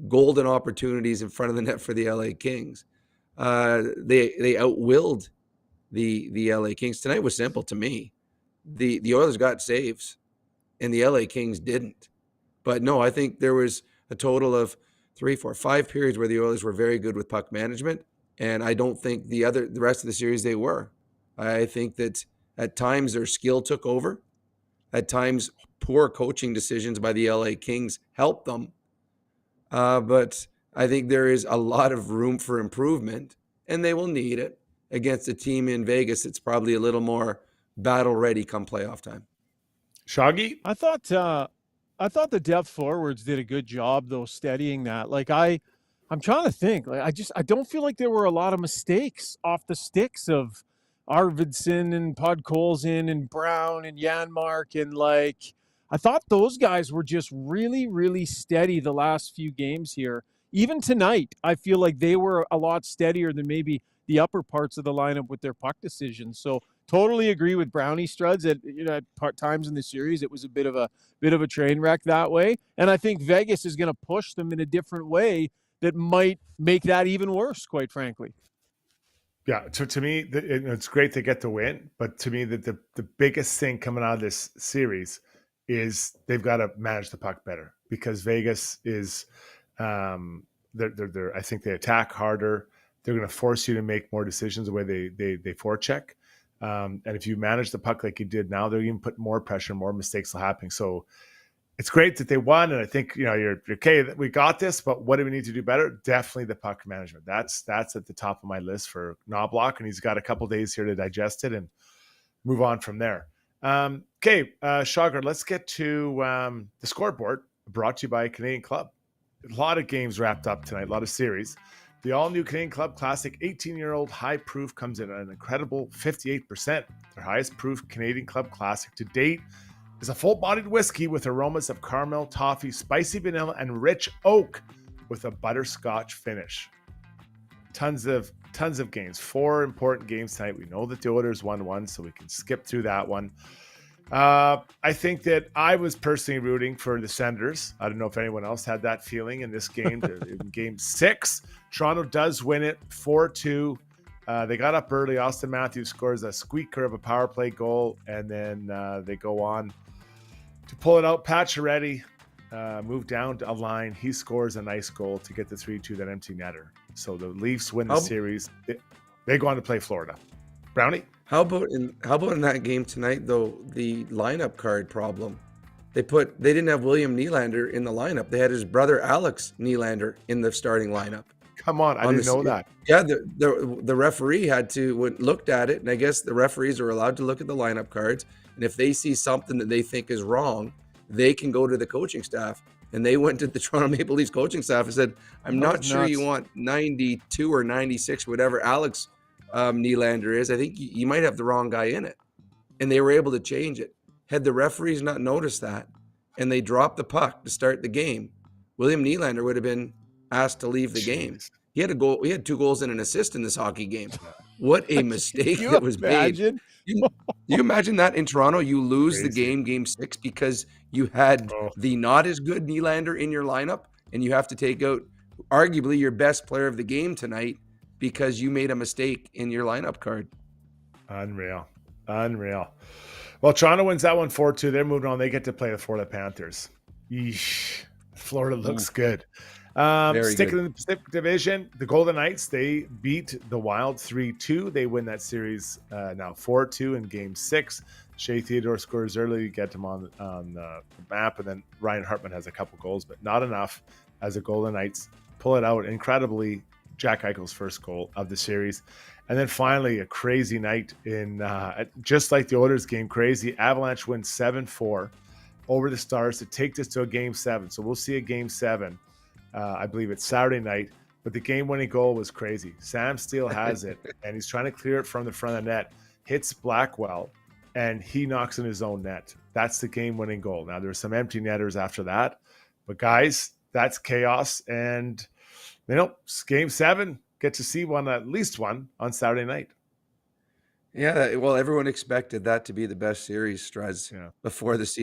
golden opportunities in front of the net for the LA Kings. They outwilled the LA Kings. Tonight was simple to me. The Oilers got saves, and the LA Kings didn't. But no, I think there was a total of 3, 4, 5 periods where the Oilers were very good with puck management, and I don't think the rest of the series they were. I think that at times their skill took over. At times, poor coaching decisions by the LA Kings helped them. But I think there is a lot of room for improvement, and they will need it against a team in Vegas that's probably a little more battle-ready come playoff time. Shoggy? I thought the depth forwards did a good job, though, steadying that. Like, I'm trying to think. Like, I don't feel like there were a lot of mistakes off the sticks of Arvidsson and Podkolzin and Brown and Janmark, and like I thought those guys were just really, really steady the last few games here. Even tonight, I feel like they were a lot steadier than maybe the upper parts of the lineup with their puck decisions. So totally agree with Brownie Struds at at times in the series it was a bit of a train wreck that way, and I think Vegas is going to push them in a different way that might make that even worse, quite frankly. Yeah, to me, it's great to get the win, but to me, the biggest thing coming out of this series is they've got to manage the puck better, because Vegas is, they're I think they attack harder. They're going to force you to make more decisions the way they forecheck. And if you manage the puck like you did now, they're even put more pressure, more mistakes will happen. So it's great that they won, and I think you're okay that we got this. But what do we need to do better? Definitely the puck management. That's at the top of my list for Knobloch, and he's got a couple days here to digest it and move on from there. Okay, Shogger, let's get to the scoreboard. Brought to you by Canadian Club. A lot of games wrapped up tonight, a lot of series. The all-new Canadian Club Classic 18-year-old high proof comes in at an incredible 58%. Their highest proof Canadian Club Classic to date is a full-bodied whiskey with aromas of caramel, toffee, spicy vanilla, and rich oak with a butterscotch finish. Tons of games. 4 important games tonight. We know that the Oilers won one, so we can skip through that one. I think that I was personally rooting for the Senators. I don't know if anyone else had that feeling in this game. In Game 6, Toronto does win it 4-2. They got up early. Austin Matthews scores a squeaker of a power play goal, and then they go on to pull it out. Pacioretty moved down to a line. He scores a nice goal to get the 3-2, that empty netter. So the Leafs win the series. They go on to play Florida. Brownie? How about in that game tonight, though, the lineup card problem? They didn't have William Nylander in the lineup. They had his brother Alex Nylander in the starting lineup. Come on, I didn't know that. Yeah, the referee looked at it, and I guess the referees are allowed to look at the lineup cards, and if they see something that they think is wrong, they can go to the coaching staff. And they went to the Toronto Maple Leafs coaching staff and said, I'm not sure you want 92 or 96, whatever Alex Nylander is. I think you might have the wrong guy in it. And they were able to change it. Had the referees not noticed that, and they dropped the puck to start the game, William Nylander would have been asked to leave the game. He had a goal. He had 2 goals and an assist in this hockey game. What a mistake that was made. You imagine that in Toronto, you lose the game 6, because you had the not as good Nylander in your lineup, and you have to take out arguably your best player of the game tonight because you made a mistake in your lineup card. Unreal. Well, Toronto wins that one 4-2. They're moving on. They get to play the Florida Panthers. Yeesh. Florida looks good. Sticking in the Pacific Division, the Golden Knights, they beat the Wild 3-2. They win that series now 4-2 in Game 6. Shea Theodore scores early to get him on the map, and then Ryan Hartman has a couple goals, but not enough as the Golden Knights pull it out. Incredibly, Jack Eichel's first goal of the series. And then finally, a crazy night in just like the Oilers game, crazy. Avalanche wins 7-4 over the Stars to take this to a Game 7. So we'll see a Game 7. I believe it's Saturday night, but the game-winning goal was crazy. Sam Steele has it, and he's trying to clear it from the front of the net, hits Blackwell, and he knocks in his own net. That's the game-winning goal. Now, there's some empty netters after that, but guys, that's chaos, and Game 7, get to see one, at least one, on Saturday night. Yeah, well, everyone expected that to be the best series, Struds, before this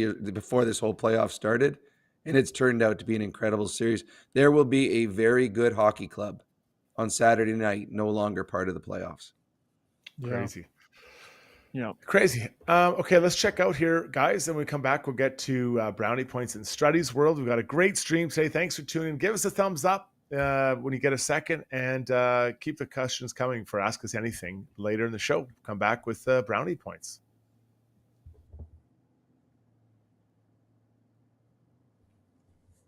whole playoff started. And it's turned out to be an incredible series. There will be a very good hockey club on Saturday night, no longer part of the playoffs. Crazy. Yeah. Crazy. Okay, let's check out here, guys. Then when we come back, we'll get to Brownie Points in Struddy's world. We've got a great stream today. Thanks for tuning in. Give us a thumbs up when you get a second, and keep the questions coming for Ask Us Anything later in the show. Come back with Brownie Points.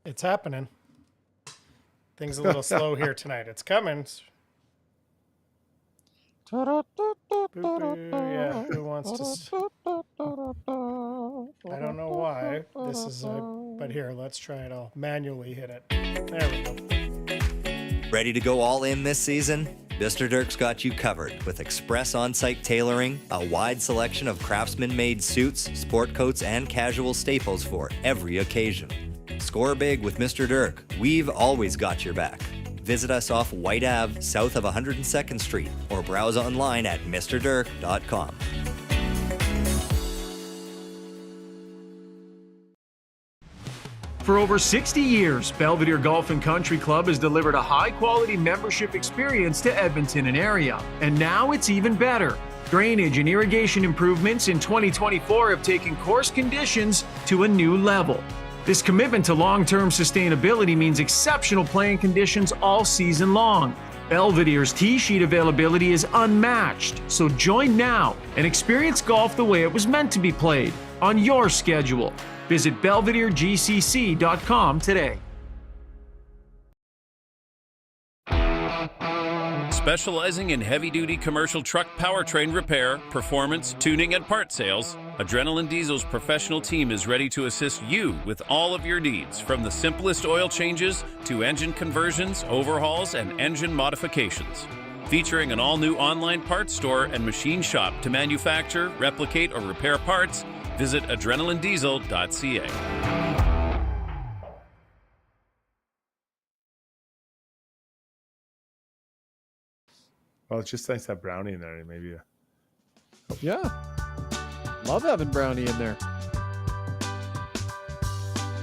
It's happening. Things a little slow here tonight. It's coming. Yeah, who wants to? I don't know why this is but here, let's try it. I'll manually hit it. There we go. Ready to go all in this season? Mr. Dirk's got you covered with express on-site tailoring, a wide selection of craftsman-made suits, sport coats, and casual staples for every occasion. Score big with Mr. Dirk. We've always got your back. Visit us off White Ave, south of 102nd Street, or browse online at mrdirk.com. For over 60 years, Belvedere Golf and Country Club has delivered a high-quality membership experience to Edmonton and area. And now it's even better. Drainage and irrigation improvements in 2024 have taken course conditions to a new level. This commitment to long-term sustainability means exceptional playing conditions all season long. Belvedere's tee sheet availability is unmatched, so join now and experience golf the way it was meant to be played, on your schedule. Visit belvederegcc.com today. Specializing in heavy-duty commercial truck powertrain repair, performance, tuning, and part sales, Adrenaline Diesel's professional team is ready to assist you with all of your needs, from the simplest oil changes to engine conversions, overhauls, and engine modifications. Featuring an all-new online parts store and machine shop to manufacture, replicate, or repair parts, visit adrenalinediesel.ca. Well, it's just nice to have Brownie in there. Maybe. Yeah. Love having Brownie in there.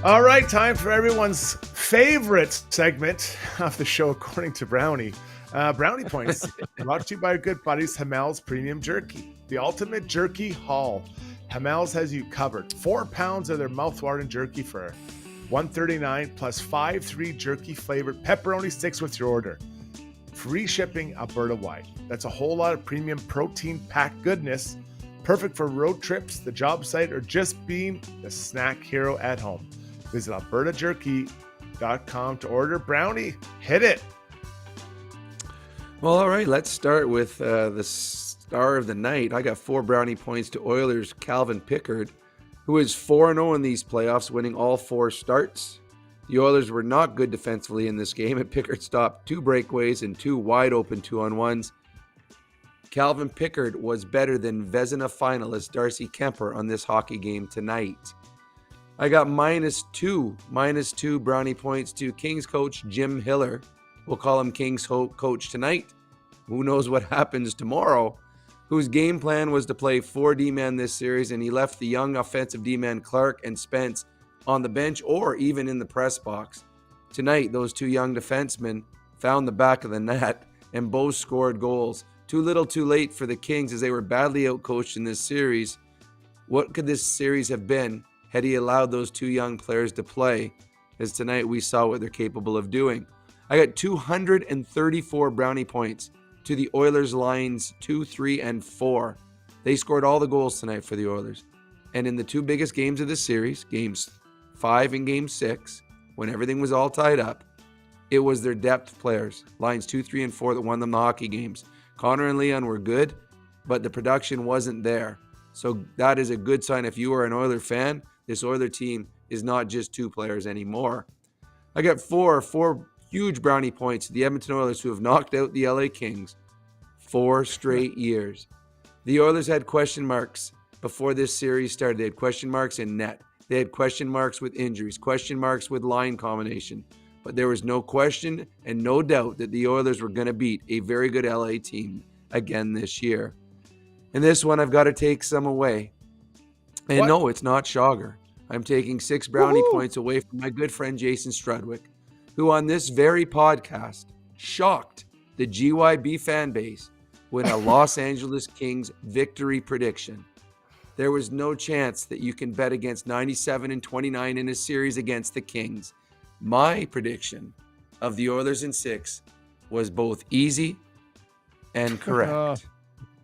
All right, time for everyone's favorite segment of the show, according to Brownie. Brownie Points, brought to you by our good buddies, Hamel's Premium Jerky, the ultimate jerky haul. Hamel's has you covered. 4 pounds of their mouth-watering jerky for $139 plus 5 3 jerky-flavored pepperoni sticks with your order. Free shipping Alberta-wide. That's a whole lot of premium protein-packed goodness, perfect for road trips, the job site, or just being the snack hero at home. Visit albertajerky.com to order. Brownie, hit it. Well, all right, let's start with the star of the night. I got 4 brownie points to Oilers' Calvin Pickard, who is 4-0 in these playoffs, winning all 4 starts. The Oilers were not good defensively in this game, and Pickard stopped 2 breakaways and 2 wide-open 2-on-1s. Calvin Pickard was better than Vezina finalist Darcy Kemper on this hockey game tonight. I got -2 brownie points to Kings coach Jim Hiller. We'll call him Kings coach tonight. Who knows what happens tomorrow? Whose game plan was to play 4 D-man this series, and he left the young offensive D-man Clark and Spence on the bench or even in the press box. Tonight, those 2 young defensemen found the back of the net and both scored goals. Too little too late for the Kings, as they were badly outcoached in this series. What could this series have been had he allowed those 2 young players to play? As tonight we saw what they're capable of doing. I got 234 brownie points to the Oilers lines 2, 3, and 4. They scored all the goals tonight for the Oilers. And in the two biggest games of the series, games 5 and game 6, when everything was all tied up, it was their depth players, lines 2, 3, and 4, that won them the hockey games. Connor and Leon were good, but the production wasn't there. So that is a good sign. If you are an Oiler fan, this Oiler team is not just 2 players anymore. I got four huge brownie points to the Edmonton Oilers, who have knocked out the LA Kings 4 straight years. The Oilers had question marks before this series started. They had question marks in net. They had question marks with injuries, question marks with line combination. But there was no question and no doubt that the Oilers were going to beat a very good LA team again this year. And this one, I've got to take some away. And no, it's not Rishaug. I'm taking 6 brownie points away from my good friend Jason Strudwick, who on this very podcast shocked the GYB fan base with a Los Angeles Kings victory prediction. There was no chance that you can bet against 97-29 in a series against the Kings. My prediction of the Oilers in 6 was both easy and correct.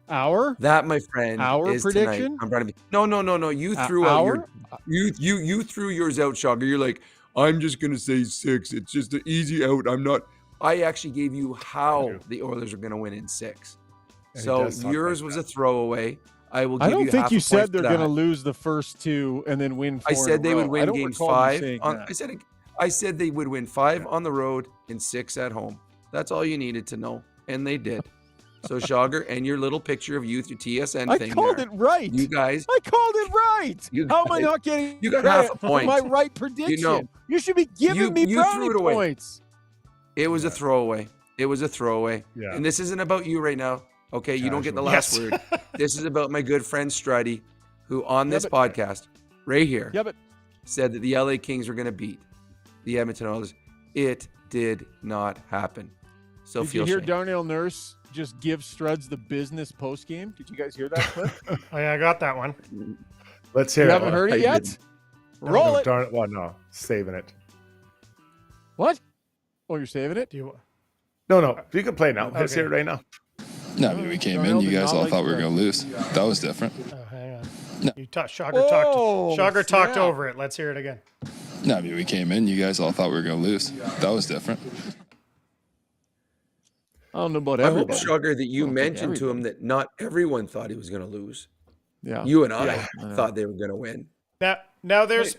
That, my friend, is prediction? Tonight. No. You threw out you threw yours out, Rishaug. You're like, I'm just gonna say 6. It's just an easy out. I actually gave you how the Oilers are gonna win in 6. And so yours was a throwaway. I will. Give I don't you think half you a said point they're for going to that. lose the first 2 and then win 4. I said they would win game 5. I I said they would win 5 on the road and 6 at home. That's all you needed to know, and they did. So Rishaug, and your little picture of you through TSN thing. I called it right. You guys. I called it right. How am I not getting? You got half a point. My right prediction. You should be giving me brownie points. It was a throwaway. Yeah. And this isn't about you right now. Okay, you don't get the last word. This is about my good friend Struddy, who on this podcast right here said that the LA Kings were going to beat the Edmonton Oilers. It did not happen. So did you hear Darnell Nurse just give Struds the business post game? Did you guys hear that clip? Oh yeah, I got that one. Let's hear it. You haven't heard it yet? Roll it. Darn it. Well, no, saving it. What? Oh, you're saving it? No. You can play now. Let's hear it right now. No, I mean, we came in. You guys all thought we were going to lose. That was different. Oh, hang on. No. Rishaug talked over it. Let's hear it again. No, I mean, we came in. You guys all thought we were going to lose. That was different. I don't know about everybody. everybody. I hope, Rishaug, that you mentioned to him that not everyone thought he was going to lose. Yeah. You and I thought they were going to win. Now there's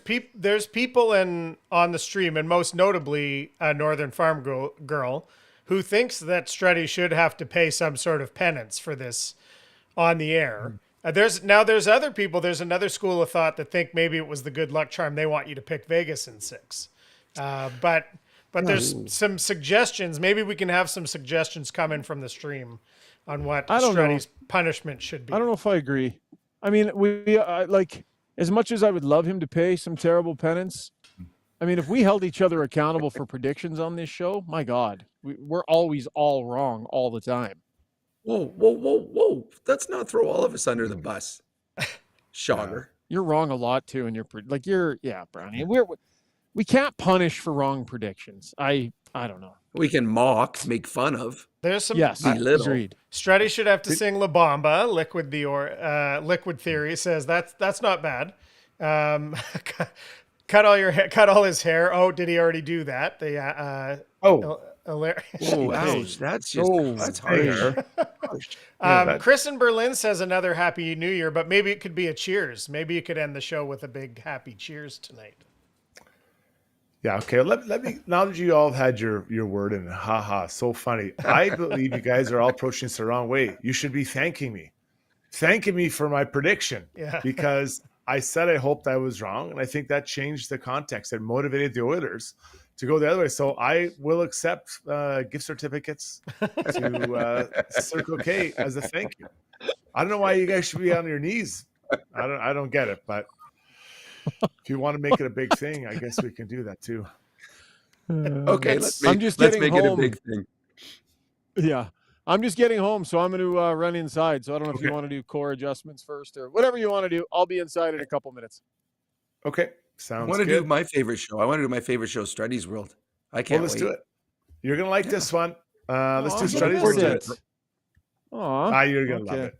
people on the stream, and most notably a Northern Farm girl, who thinks that Struddy should have to pay some sort of penance for this on the air. There's other people. There's another school of thought that think maybe it was the good luck charm. They want you to pick Vegas in 6. But there's some suggestions. Maybe we can have some suggestions coming from the stream on what Struddy's punishment should be. I don't know if I agree. I mean, like, as much as I would love him to pay some terrible penance, I mean, if we held each other accountable for predictions on this show, my God, we're always all wrong all the time. Whoa. Let's not throw all of us under the bus. Rishaug. You're wrong a lot too. And Brownie, we can't punish for wrong predictions. I don't know. We can mock, make fun of. There's some agreed. Struddy should have to sing La Bamba. Liquid Theory says that's not bad. Cut all his hair. Oh, did he already do that? Ouch! That's harsh. Chris in Berlin says another Happy New Year, but maybe it could be a cheers. Maybe you could end the show with a big happy cheers tonight. Yeah, okay. Let me, now that you all had your word in, so funny. I believe you guys are all approaching this the wrong way. You should be thanking me for my prediction. Yeah. Because I said I hoped I was wrong, and I think that changed the context. It motivated the Oilers to go the other way. So I will accept gift certificates to Circle K as a thank you. I don't know why you guys should be on your knees. I don't get it, but if you want to make it a big thing, I guess we can do that too. Okay, let's make it a big thing. Yeah, I'm just getting home, so I'm going to run inside. So I don't know if you want to do core adjustments first or whatever you want to do. I'll be inside in a couple minutes. Okay, sounds good. I want to do my favorite show. Struddy's World. I can't wait. Let's do it. You're going to like this one. Let's do I'm looking forward to Strudwick. it. Aw, You're going to love okay. it.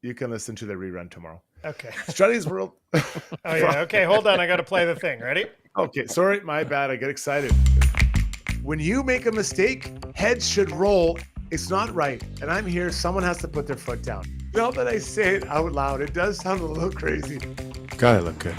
You can listen to the rerun tomorrow. Okay. Strudwick's World. Oh, yeah. Okay, hold on. I got to play the thing. Ready? Okay, sorry, my bad. I get excited. When you make a mistake, heads should roll. It's not right. And I'm here. Someone has to put their foot down. Now that I say it out loud, it does sound a little crazy. Gotta look good.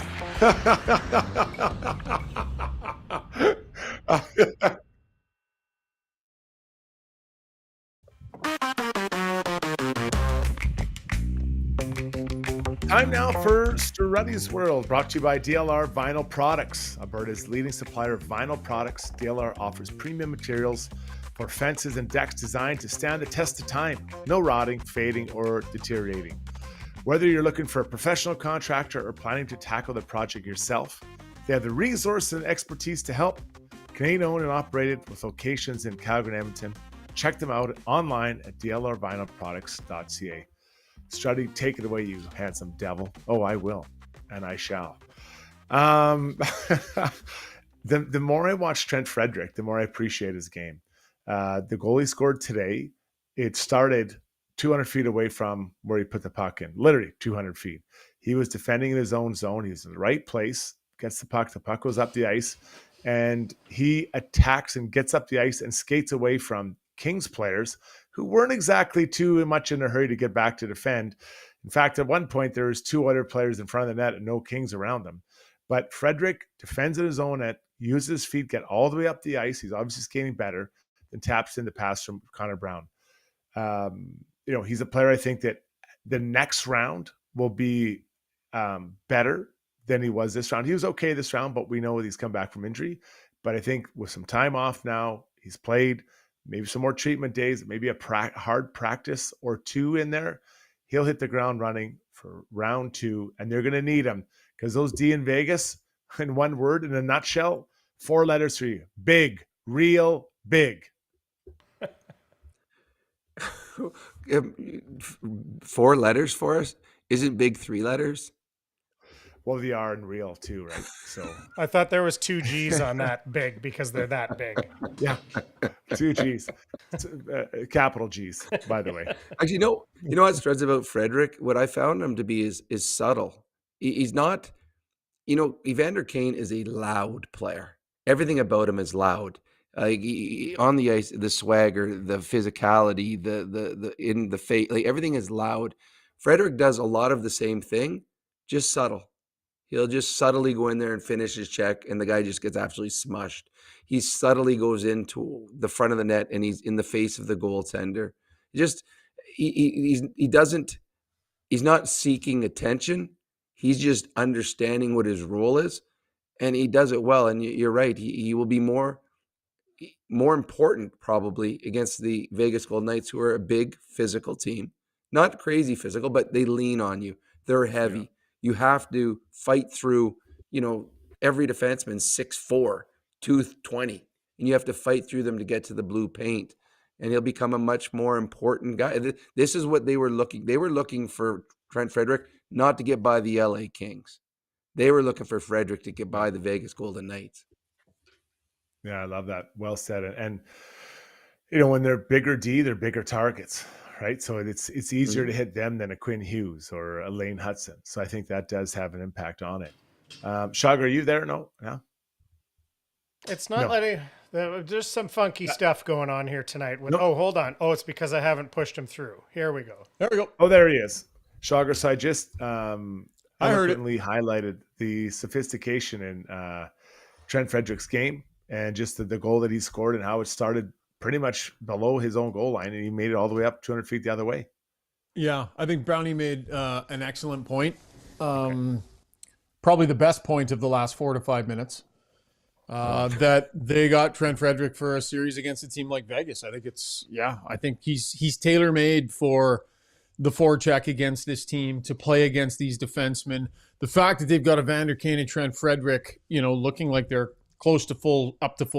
Time now for Strudwick's World, brought to you by DLR Vinyl Products, Alberta's leading supplier of vinyl products. DLR offers premium materials for fences and decks designed to stand the test of time. No rotting, fading, or deteriorating. Whether you're looking for a professional contractor or planning to tackle the project yourself, they have the resources and expertise to help. Canadian owned and operated with locations in Calgary and Edmonton. Check them out online at dlrvinylproducts.ca. Struddy, take it away, you handsome devil. Oh, I will, and I shall. The more I watch Trent Frederick, the more I appreciate his game. The goal he scored today, it started 200 feet away from where he put the puck in, literally 200 feet. He was defending in his own zone. He was in the right place, gets the puck goes up the ice, and he attacks and gets up the ice and skates away from Kings players who weren't exactly too much in a hurry to get back to defend. In fact, at one point, there was 2 other players in front of the net and no Kings around them. But Frederick defends in his own net, uses his feet, get all the way up the ice. He's obviously skating better, then taps in the pass from Connor Brown. He's a player I think that the next round will be better than he was this round. He was okay this round, but we know he's come back from injury. But I think with some time off now, he's played, maybe some more treatment days, maybe a hard practice or 2 in there, he'll hit the ground running for round 2, and they're going to need him because those D in Vegas, in one word, in a nutshell, 4 letters for you. Big, real big. 4 letters for us? Isn't big 3 letters? Well, they are in real too, right? So I thought there was 2 G's on that big because they're that big. Yeah, 2 G's, capital G's, by the way. Actually, you know what Struds about Frederick? What I found him to be is subtle. He's not, Evander Kane is a loud player. Everything about him is loud. On the ice, the swagger, the physicality, the in the face, like everything is loud. Frederick does a lot of the same thing, just subtle. He'll just subtly go in there and finish his check, and the guy just gets absolutely smushed. He subtly goes into the front of the net, and he's in the face of the goaltender. He's not seeking attention. He's just understanding what his role is, and he does it well. And you're right. He will be more important probably against the Vegas Golden Knights, who are a big physical team. Not crazy physical, but they lean on you. They're heavy. Yeah. You have to fight through, every defenseman 6'4", 220, and you have to fight through them to get to the blue paint, and he'll become a much more important guy. This is what they were looking. They were looking for Trent Frederick not to get by the LA Kings. They were looking for Frederick to get by the Vegas Golden Knights. Yeah, I love that. Well said. And when they're bigger D, they're bigger targets. Right. So it's easier to hit them than a Quinn Hughes or a Lane Hudson. So I think that does have an impact on it. Shog, are you there? No? Yeah. It's not letting. There's some funky stuff going on here tonight. Oh, hold on. Oh, it's because I haven't pushed him through. Here we go. There we go. Oh, there he is. Shogger, so I just eloquently highlighted the sophistication in Trent Frederick's game and just the goal that he scored and how it started pretty much below his own goal line, and he made it all the way up 200 feet the other way. Yeah, I think Brownie made an excellent point. Probably the best point of the last 4 to 5 minutes. That they got Trent Frederick for a series against a team like Vegas. I think he's tailor-made for the forecheck against this team, to play against these defensemen. The fact that they've got Evander Kane and Trent Frederick, looking like they're close to full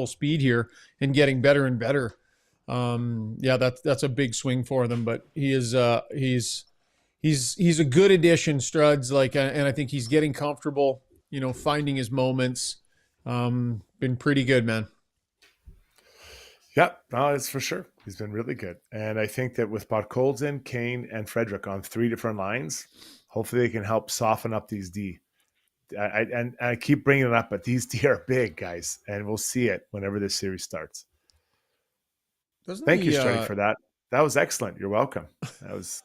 speed here and getting better and better. That's a big swing for them, but he's a good addition, Struds, and I think he's getting comfortable, finding his moments. Been pretty good, man. Yep, no, it's for sure. He's been really good. And I think that with Podkolzin, Kane, and Frederick on 3 different lines, hopefully they can help soften up these D. And I keep bringing it up, but these D are big, guys, and we'll see it whenever this series starts. Thank you, Struddy, for that. That was excellent. You're welcome. That was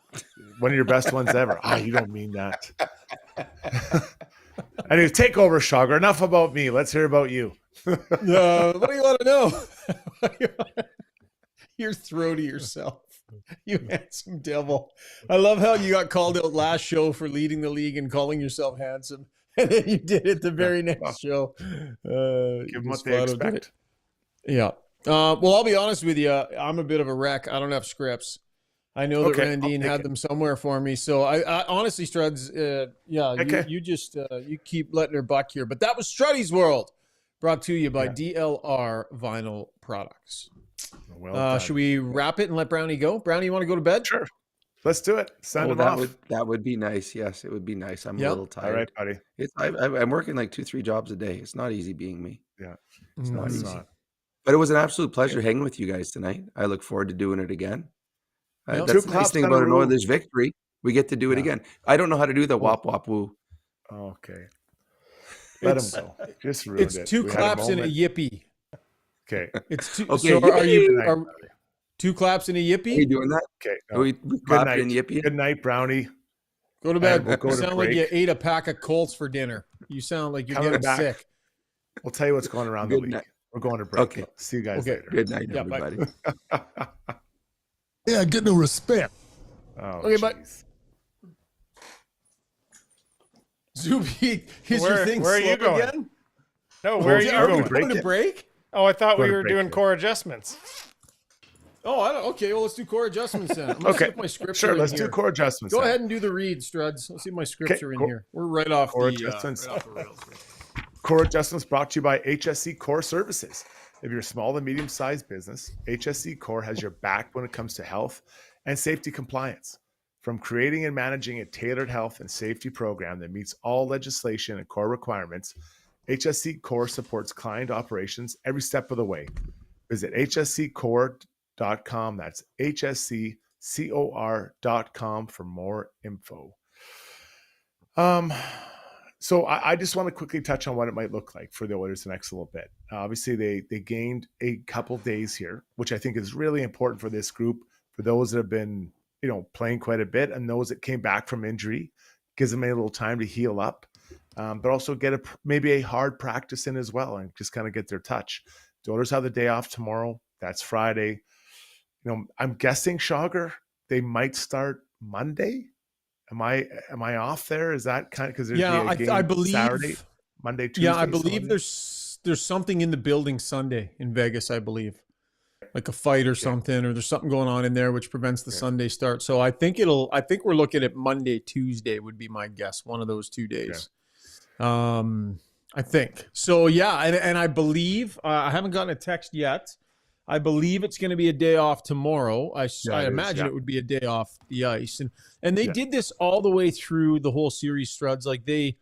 one of your best ones ever. You don't mean that. Anyways, take over, Shogger. Enough about me. Let's hear about you. What do you want to know? You're throaty yourself. You handsome devil. I love how you got called out last show for leading the league and calling yourself handsome. And then you did it the very next show. Give them what they expect. Yeah. Well, I'll be honest with you. I'm a bit of a wreck. I don't have scripts. I know that Randine had them somewhere for me. So I honestly, Struds, you just you keep letting her buck here. But that was Struddy's World, brought to you by DLR Vinyl Products. Should we wrap it and let Brownie go? Brownie, you want to go to bed? Sure. Let's do it. Send him off. That would be nice. Yes, it would be nice. I'm a little tired. All right, buddy. I'm working like 2-3 jobs a day. It's not easy being me. Yeah, it's not easy. But it was an absolute pleasure hanging with you guys tonight. I look forward to doing it again. That's the nice thing about an Oilers victory. We get to do it again. I don't know how to do the wop wop woo. Okay. Let him go. Just ruined it. It's 2 claps and a yippee. Okay. It's 2. Okay. So are 2 claps and a yippee? Are you doing that? Okay. No. We Good night. And yippee? Good night, Brownie. Go to bed. You sound like you ate a pack of Colts for dinner. You sound like you're getting sick. We'll tell you what's going around the league. We're going to break. Okay. See you guys later. Good night, everybody. Yeah, get no respect. Okay, but Zuby, is your thing where are you going? Again? No, where are you going? Going to break? Oh, I thought we were doing core adjustments. Oh, okay. Well, let's do core adjustments then. Let's see if my scripts are in let's here. do core adjustments. Go ahead and do the read, Struds. Let's see if my scripts are in here. We're right off core the adjustments. right off the rails. Core adjustments brought to you by HSC Core Services. If you're a small to medium-sized business, HSC Core has your back when it comes to health and safety compliance. From creating and managing a tailored health and safety program that meets all legislation and core requirements, HSC Core supports client operations every step of the way. Visit hsccore.com. That's hsccor.com for more info. So I just want to quickly touch on what it might look like for the Oilers the next little bit. Obviously, they gained a couple days here, which I think is really important for this group, for those that have been, playing quite a bit, and those that came back from injury, gives them a little time to heal up, but also get maybe a hard practice in as well and just kind of get their touch. The Oilers have the day off tomorrow. That's Friday. I'm guessing, Shogger, they might start Monday. Am I off there? Is that kind of because there's a game I believe Saturday, Monday, Tuesday? Yeah, I believe there's something in the building Sunday in Vegas. I believe, like a fight or something, or there's something going on in there which prevents the Sunday start. So I think we're looking at Monday, Tuesday would be my guess. One of those 2 days. I think so. Yeah, and I believe I haven't gotten a text yet. I believe it's going to be a day off tomorrow. I imagine it would be a day off the ice. And they did this all the way through the whole series, Struds. Like they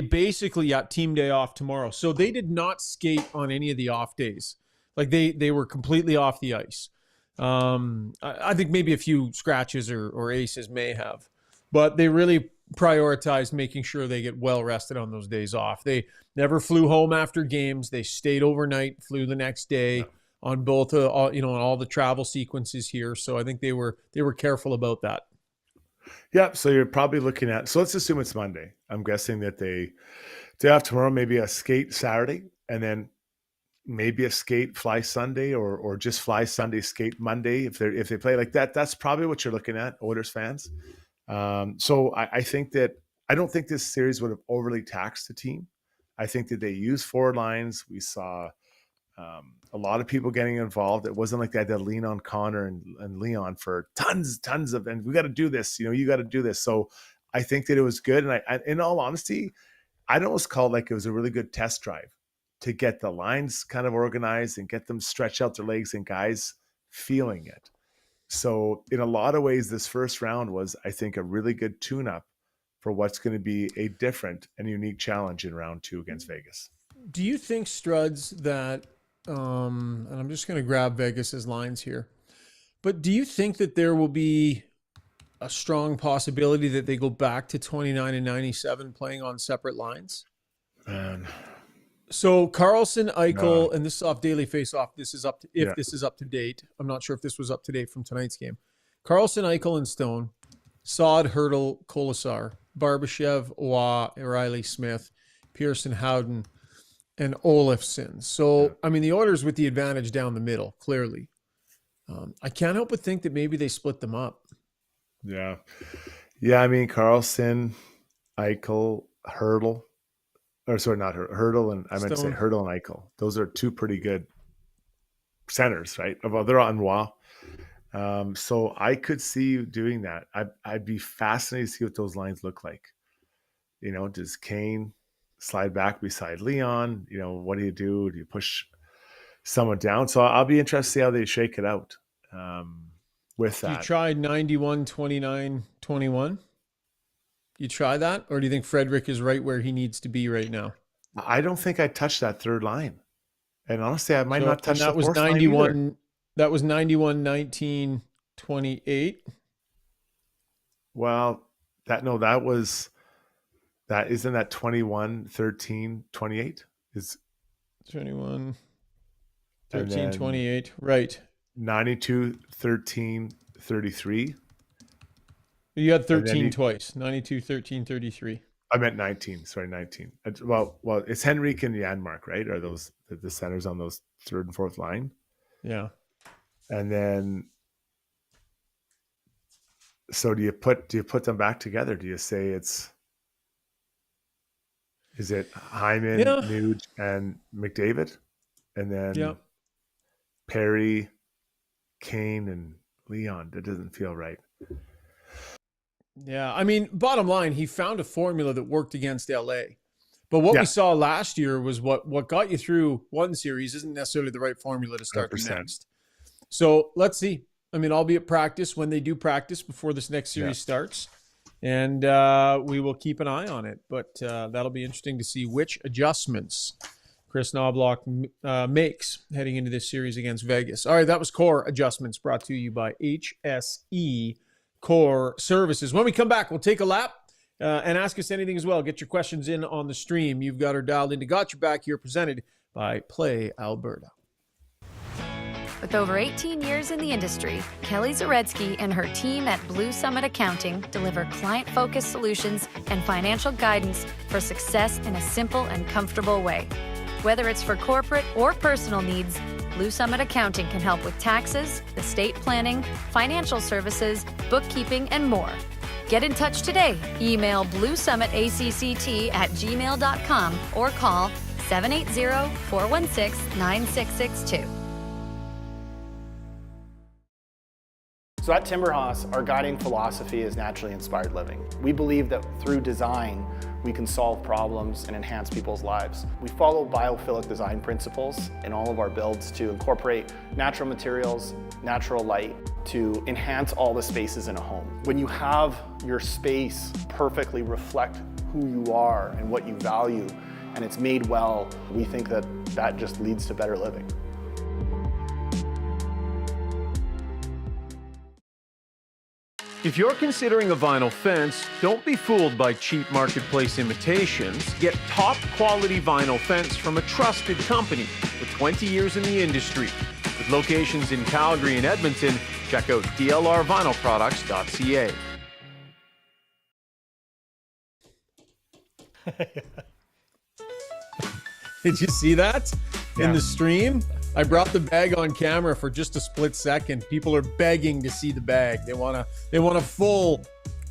basically got team day off tomorrow. So they did not skate on any of the off days. Like they were completely off the ice. I think maybe a few scratches or aces may have. But they really prioritized making sure they get well rested on those days off. They never flew home after games. They stayed overnight, flew the next day. On both, on all the travel sequences here. So I think they were careful about that. Yeah. So you're probably looking at, so let's assume it's Monday. I'm guessing that they have tomorrow, maybe a skate Saturday, and then maybe a skate fly Sunday or just fly Sunday, skate Monday. If they play like that, that's probably what you're looking at, Oilers fans. So I think that, I don't think this series would have overly taxed the team. I think that they used forward lines. We saw, a lot of people getting involved. It wasn't like they had to lean on Connor and Leon for tons of, and we got to do this, you got to do this. So I think that it was good. And I in all honesty, I'd almost call it like it was a really good test drive to get the lines kind of organized and get them stretch out their legs and guys feeling it. So in a lot of ways, this first round was, I think, a really good tune-up for what's going to be a different and unique challenge in round 2 against Vegas. Do you think, Struds, that and I'm just going to grab Vegas's lines here. But do you think that there will be a strong possibility that they go back to 29 and 97 playing on separate lines? Man. So Carlson, Eichel, and this is off Daily Face-Off. This is up to, this is up to date. I'm not sure if this was up to date from tonight's game. Carlson, Eichel, and Stone, Saad, Hurdle, Kolasar, Barbashev, Waugh, Riley Smith, Pearson, Howden, and Olofsson. So, I mean, the Oilers with the advantage down the middle, clearly. I can't help but think that maybe they split them up. Yeah. Yeah, I mean, Carlson, Eichel, Hurdle. Or sorry, not Hurdle, and I meant to say Hurdle and Eichel. Those are two pretty good centers, right? Well, they're on Waugh. So I could see you doing that. I'd be fascinated to see what those lines look like. You know, does Kane slide back beside Leon? You know, what do you do? Do you push someone down? So I'll be interested to see how they shake it out with that. You tried 91, 29, 21? You try that? Or do you think Frederick is right where he needs to be right now? I don't think I touched that third line. And honestly, I might not touch that. The Was 91. That was 91, 19, 28. Well, isn't that 21, 13, 28? Is 21, 13, 28. Right. 92, 13, 33. You had 13 twice. 92, 13, 33. I meant 19. Sorry, 19. Well, it's Henrique and Janmark, right? Are those the centers on those third and fourth line? Yeah. And then, so do you put them back together? Do you say is it Hyman, Nuge, and McDavid, and then Perry, Kane, and Leon? That doesn't feel right. Yeah, I mean, bottom line, he found a formula that worked against LA. But what we saw last year was what got you through one series isn't necessarily the right formula to start 100%. The next. So let's see. I mean, I'll be at practice when they do practice before this next series starts. And we will keep an eye on it. But that'll be interesting to see which adjustments Chris Knobloch makes heading into this series against Vegas. All right, that was Core Adjustments brought to you by HSE Core Services. When we come back, we'll take a lap and ask us anything as well. Get your questions in on the stream. You've got her dialed into Got Your Back here, presented by Play Alberta. With over 18 years in the industry, Kelly Zaretsky and her team at Blue Summit Accounting deliver client-focused solutions and financial guidance for success in a simple and comfortable way. Whether it's for corporate or personal needs, Blue Summit Accounting can help with taxes, estate planning, financial services, bookkeeping, and more. Get in touch today. Email bluesummitacct@gmail.com or call 780-416-9662. So at Timberhouse, our guiding philosophy is naturally inspired living. We believe that through design, we can solve problems and enhance people's lives. We follow biophilic design principles in all of our builds to incorporate natural materials, natural light, to enhance all the spaces in a home. When you have your space perfectly reflect who you are and what you value, and it's made well, we think that that just leads to better living. If you're considering a vinyl fence, don't be fooled by cheap marketplace imitations. Get top quality vinyl fence from a trusted company with 20 years in the industry. With locations in Calgary and Edmonton, check out dlrvinylproducts.ca. Did you see that in the stream? I brought the bag on camera for just a split second. People are begging to see the bag. They want a full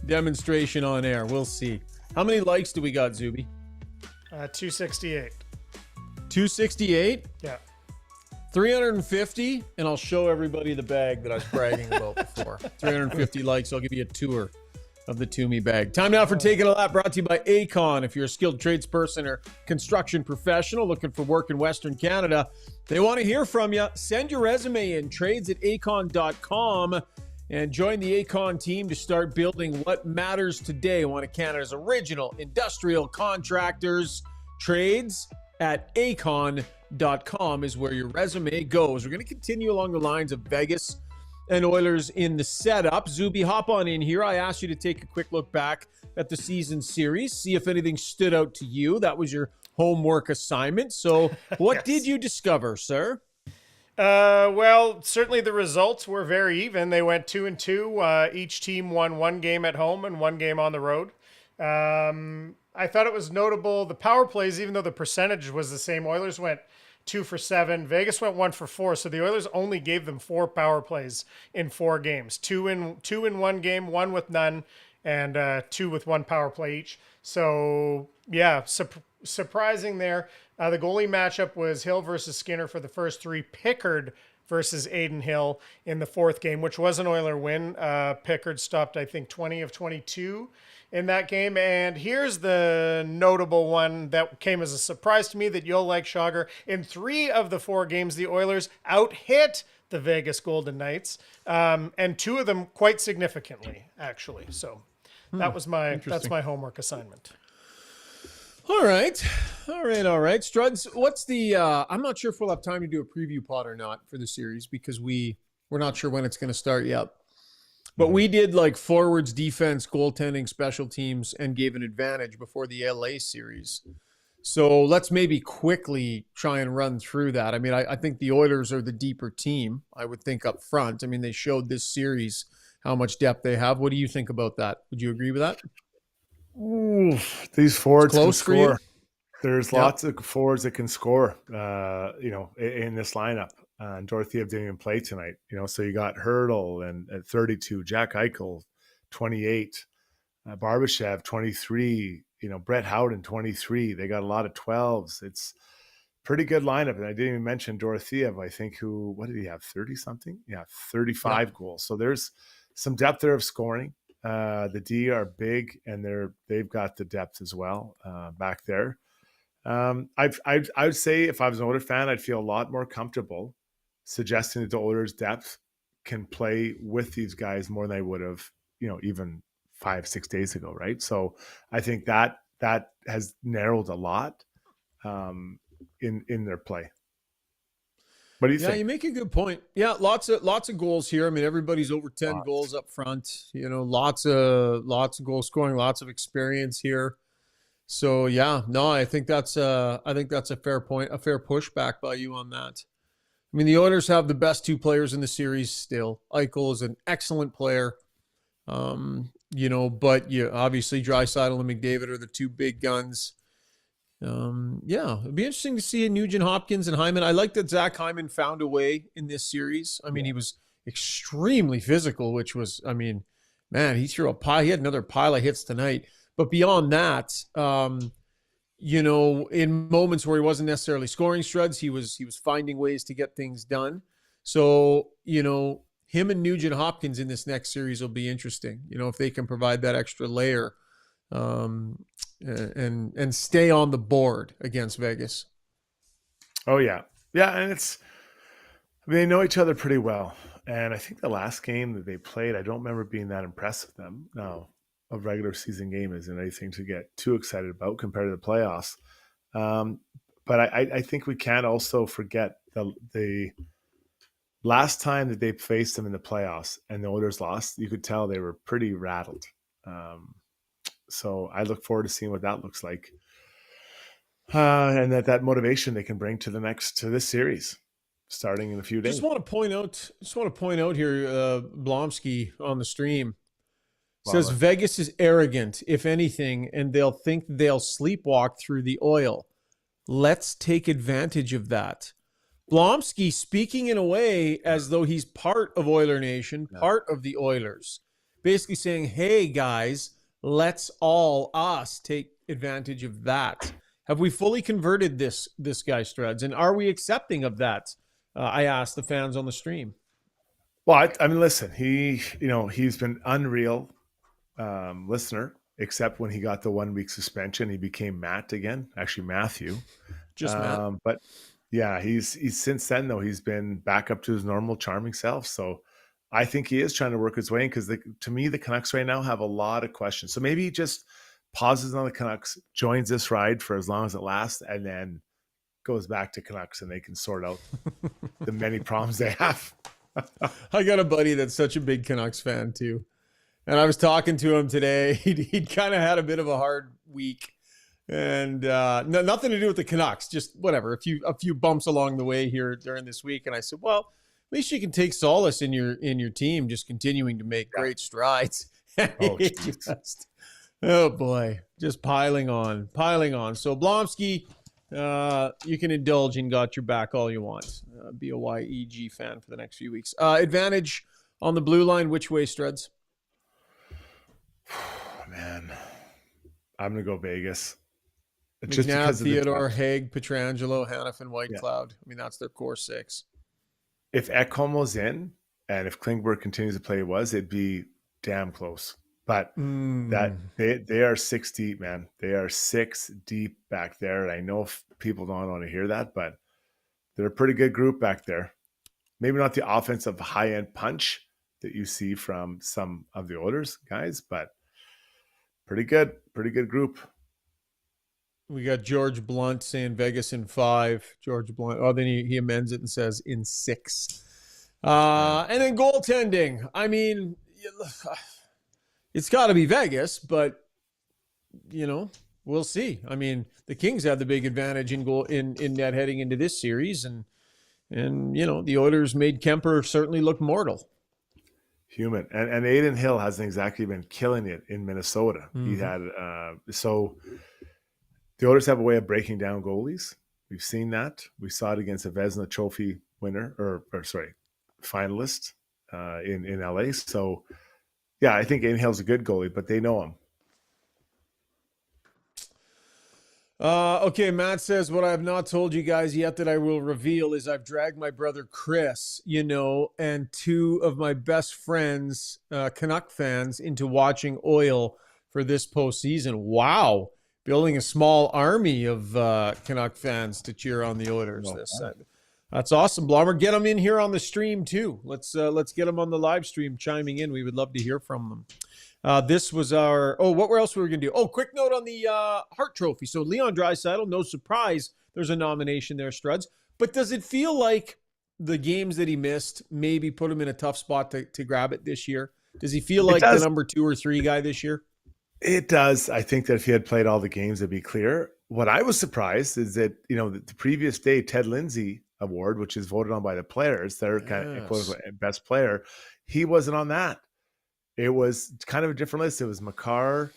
demonstration on air. We'll see. How many likes do we got, Zuby? 268. 268? Yeah. 350, and I'll show everybody the bag that I was bragging about before. 350 likes, I'll give you a tour of the Toomey bag. Time now for Taking a Lap, brought to you by Acon. If you're a skilled tradesperson or construction professional looking for work in Western Canada, they want to hear from you. Send your resume in, trades@acon.com, and join the Acon team to start building what matters today. One of Canada's original industrial contractors. Trades@acon.com. BrowniePoints.com is where your resume goes. We're going to continue along the lines of Vegas and Oilers in the setup. Zuby, hop on in here. I asked you to take a quick look back at the season series, see if anything stood out to you. That was your homework assignment. So what did you discover, sir? Well, certainly the results were very even. They went 2-2. Each team won one game at home and one game on the road. I thought it was notable the power plays, even though the percentage was the same. Oilers went 2 for 7. Vegas went 1 for 4. So the Oilers only gave them 4 power plays in 4 games. Two in one game, 1 with none, and 2 with 1 power play each. So yeah, surprising there. The goalie matchup was Hill versus Skinner for the first 3. Pickard versus Aiden Hill in the 4th game, which was an Oiler win. Pickard stopped, I think, 20 of 22 in that game. And here's the notable one that came as a surprise to me that you'll like, Schauger. In 3 of the 4 games, the Oilers out-hit the Vegas Golden Knights, and 2 of them quite significantly, actually. So that's my homework assignment. All right. Struds, what's the, I'm not sure if we'll have time to do a preview pod or not for the series because we're not sure when it's going to start yet. But we did like forwards, defense, goaltending, special teams, and gave an advantage before the LA series. So let's maybe quickly try and run through that. I mean, I think the Oilers are the deeper team, I would think, up front. I mean, they showed this series how much depth they have. What do you think about that? Would you agree with that? Ooh, these forwards can score. There's lots of forwards that can score, in this lineup. And Dorothea didn't even play tonight, so you got Hurdle and at 32, Jack Eichel, 28, Barbashev, 23, Brett Howden, 23. They got a lot of 12s. It's pretty good lineup. And I didn't even mention Dorothea, I think, what did he have? 30 something? Yeah, 35 goals. So there's some depth there of scoring. The D are big and they've got the depth as well back there. I would say if I was an Oilers fan, I'd feel a lot more comfortable suggesting that the Oilers' depth can play with these guys more than I would have, even 5-6 days ago, right? So I think that has narrowed a lot in their play. What do you think? Yeah, you make a good point. Yeah, lots of goals here. I mean, everybody's over 10 goals up front. Lots of goal scoring, lots of experience here. So yeah, no, I think that's a fair point, a fair pushback by you on that. I mean, the Oilers have the best 2 players in the series still. Eichel is an excellent player, but obviously Draisaitl and McDavid are the 2 big guns. It'd be interesting to see Nugent Hopkins and Hyman. I like that Zach Hyman found a way in this series. I mean, he was extremely physical, which was, he threw a pile. He had another pile of hits tonight. But beyond that, in moments where he wasn't necessarily scoring Struds, he was finding ways to get things done. So, him and Nugent Hopkins in this next series will be interesting. If they can provide that extra layer. And stay on the board against Vegas. Oh yeah. And they know each other pretty well. And I think the last game that they played, I don't remember being that impressed with them. No, a regular season game isn't anything to get too excited about compared to the playoffs. But I think we can't also forget the last time that they faced them in the playoffs and the Oilers lost, you could tell they were pretty rattled. So I look forward to seeing what that looks like. And that motivation they can bring to this series starting in a few days. Just want to point out here, Blomsky on the stream says Vegas is arrogant, if anything, and they'll think they'll sleepwalk through the oil. Let's take advantage of that. Blomsky speaking in a way as though he's part of Oiler Nation, part of the Oilers, basically saying, hey guys, let's all us take advantage of that. Have we fully converted this guy, Struds? And are we accepting of that? I asked the fans on the stream. Well, listen, he's been unreal listener, except when he got the 1 week suspension, he became Matt again. Actually, Matthew. Just Matt. But yeah, he's since then though, he's been back up to his normal charming self. So I think he is trying to work his way in because to me, the Canucks right now have a lot of questions. So maybe he just pauses on the Canucks, joins this ride for as long as it lasts, and then goes back to Canucks and they can sort out the many problems they have. I got a buddy that's such a big Canucks fan too. And I was talking to him today. He'd kind of had a bit of a hard week. And nothing to do with the Canucks, just whatever, a few bumps along the way here during this week. And I said, well, at least you can take solace in your team, just continuing to make great strides. Oh boy, just piling on. So Blomsky, you can indulge in got your back all you want. Be a YEG fan for the next few weeks. Advantage on the blue line, which way, Struds? Man, I'm gonna go Vegas. Just because Theodore, Haig, Pietrangelo, Hanifin, Whitecloud. I mean, that's their core six. If Ekholm was in, and if Klingberg continues to play it'd be damn close. But that they are 6 deep, man. They are 6 deep back there. And I know people don't want to hear that, but they're a pretty good group back there. Maybe not the offensive high-end punch that you see from some of the Oilers guys, but pretty good group. We got George Blunt saying Vegas in 5. George Blunt. Oh, then he amends it and says in 6. And then goaltending. I mean, it's got to be Vegas, but we'll see. I mean, the Kings have the big advantage in goal in net heading into this series, and the Oilers made Kemper certainly look mortal. Human. And Aiden Hill hasn't exactly been killing it in Minnesota. Mm-hmm. He had so the Oilers have a way of breaking down goalies. We've seen that. We saw it against a Vezina Trophy winner, or finalist in LA. So, yeah, I think Aiden Hill's a good goalie, but they know him. Okay, Matt says, what I have not told you guys yet that I will reveal is I've dragged my brother Chris, and 2 of my best friends, Canuck fans, into watching Oil for this postseason. Wow. Building a small army of Canuck fans to cheer on the Oilers. That's awesome, Blommer. Get them in here on the stream too. Let's get them on the live stream chiming in. We would love to hear from them. This was our what else were we gonna do? Quick note on the Hart Trophy. So Leon Draisaitl, no surprise, there's a nomination there, Struds. But does it feel like the games that he missed maybe put him in a tough spot to grab it this year? Does he feel like the number 2 or 3 guy this year? It does. I think that if he had played all the games, it'd be clear. What I was surprised is that, the previous day, Ted Lindsay Award, which is voted on by the players, their kind of quote unquote best player, he wasn't on that. It was kind of a different list. It was Makar,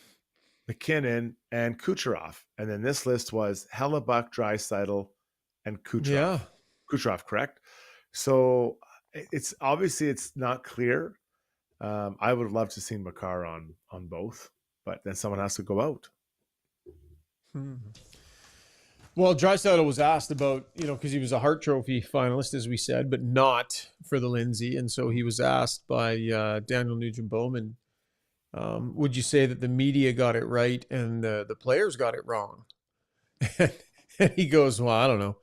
McKinnon, and Kucherov. And then this list was Hellebuck, Draisaitl, and Kucherov. Yeah. Kucherov, correct? So it's not clear. I would have loved to have seen Makar on both. But then someone has to go out. Well, Draisaitl was asked about, because he was a Hart Trophy finalist, as we said, but not for the Lindsay. And so he was asked by Daniel Nugent-Bowman, would you say that the media got it right and the players got it wrong? And he goes, well, I don't know.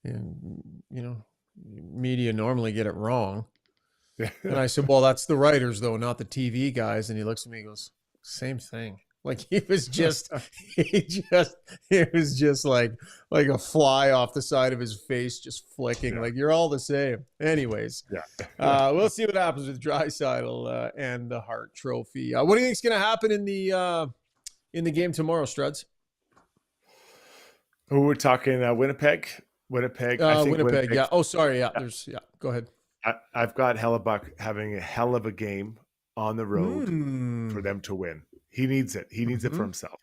And, media normally get it wrong. And I said, well, that's the writers, though, not the TV guys. And he looks at me and goes, same thing. Like it was just like a fly off the side of his face, just flicking. Like you're all the same. Anyways, we'll see what happens with Draisaitl and the Hart Trophy. What do you think is going to happen in the game tomorrow, Struds? We're talking Winnipeg. Winnipeg. I think Winnipeg. Yeah. Oh, sorry. Yeah. Go ahead. I've got Hellebuck having a hell of a game on the road for them to win. He needs it. He needs it for himself.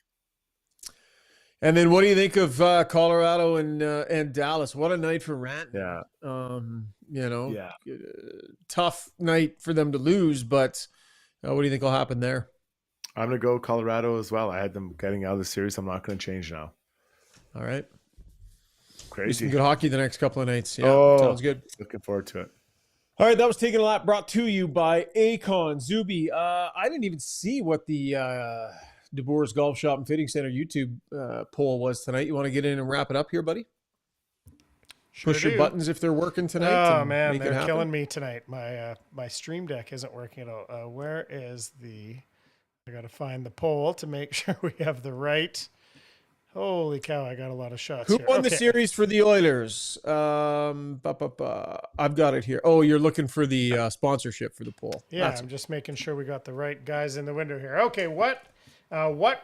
And then what do you think of Colorado and Dallas? What a night for Rantanen. Yeah. Tough night for them to lose, but what do you think will happen there? I'm going to go Colorado as well. I had them getting out of the series. I'm not going to change now. All right. Crazy. Some good hockey the next couple of nights. Yeah, sounds good. Looking forward to it. All right, that was Taking a Lap, brought to you by Acon. Zuby, I didn't even see what the DeBoer's Golf Shop and Fitting Center YouTube poll was tonight. You want to get in and wrap it up here, buddy? Push your buttons if they're working tonight. Oh, man, they're killing me tonight. My Stream Deck isn't working at all. Where is I got to find the poll to make sure we have the right Holy cow, I got a lot of shots Who here. won the Okay. series for the Oilers? I've got it here. Oh, you're looking for the sponsorship for the poll. Yeah, I'm just making sure we got the right guys in the window here. Okay, what